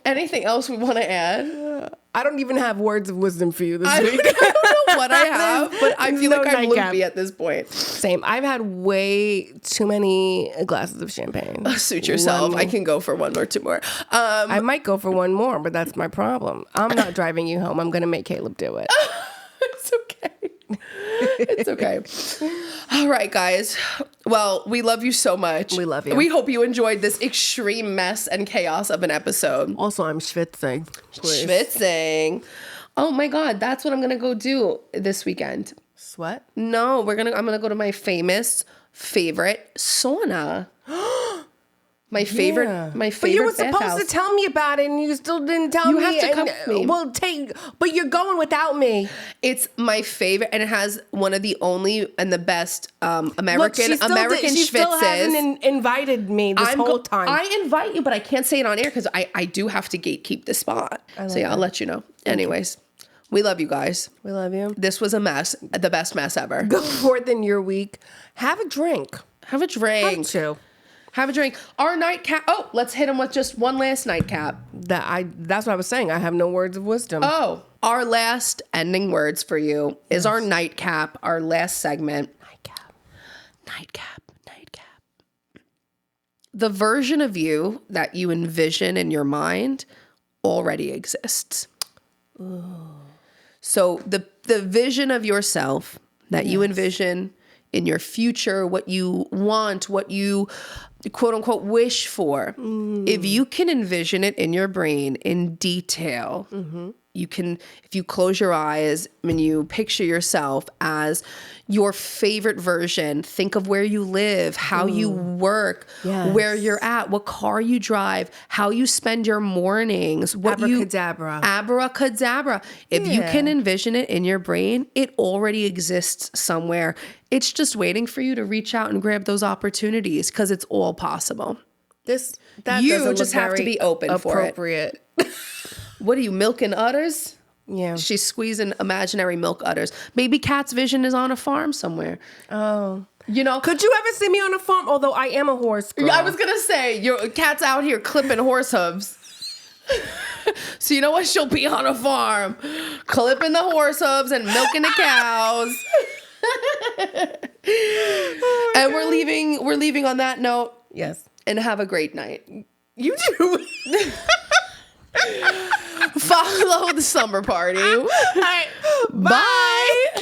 Anything else we want to add?
I don't even have words of wisdom for you this
I
week.
don't know what I have, but I feel
No
like I'm
nightcap.
loopy at this point.
Same. I've had way too many glasses of champagne.
Suit yourself. I can go for one or two more.
I might go for one more, but that's my problem. I'm not driving you home. I'm going to make Caleb do it.
It's okay. It's okay. All right, guys. Well, we love you so much.
We love you.
We hope you enjoyed this extreme mess and chaos of an episode.
Also, I'm schwitzing. Please.
Schwitzing. Oh my God, that's what I'm gonna go do this weekend.
Sweat?
No, I'm gonna go to my favorite sauna. My favorite
But you were supposed
bathhouse.
to tell me about it, and you still didn't tell
You
me.
have to come
and-
with me.
Well, but you're going without me.
It's my favorite, and it has one of the only and the best American
Look, she still
schwitzes.
hasn't invited me this whole time.
I invite you, but I can't say it on air because I do have to gatekeep the spot. So yeah, I'll let you know. Anyways, we love you guys.
We love you.
This was a mess, the best mess ever.
Go forth in your week. Have a drink.
Have a drink.
Have to.
Have a drink. Our nightcap. Oh, let's hit them with just one last nightcap.
That's what I was saying. I have no words of wisdom.
Oh, our last ending words for you is our nightcap, our last segment. Nightcap. The version of you that you envision in your mind already exists. Ooh. So the vision of yourself that you envision in your future, what you want, what you quote unquote wish for. If you can envision it in your brain in detail, you can, if you close your eyes and you picture yourself as your favorite version, think of where you live, how you work, where you're at, what car you drive, how you spend your mornings, what abracadabra. If you can envision it in your brain, it already exists somewhere. It's just waiting for you to reach out and grab those opportunities because it's all possible.
That
You
doesn't
just
look
have to
very
be open for it.
appropriate.
What are you, milking udders?
Yeah.
She's squeezing imaginary milk udders. Maybe Kat's vision is on a farm somewhere.
Oh.
You know?
Could you ever see me on a farm? Although I am a horse girl.
I was going to say, your Kat's out here clipping horse hooves. So you know what? She'll be on a farm, clipping the horse hooves and milking the cows. And we're leaving on that note.
Yes.
And have a great night.
You do.
Follow the Slumber Party.
All right.
Bye.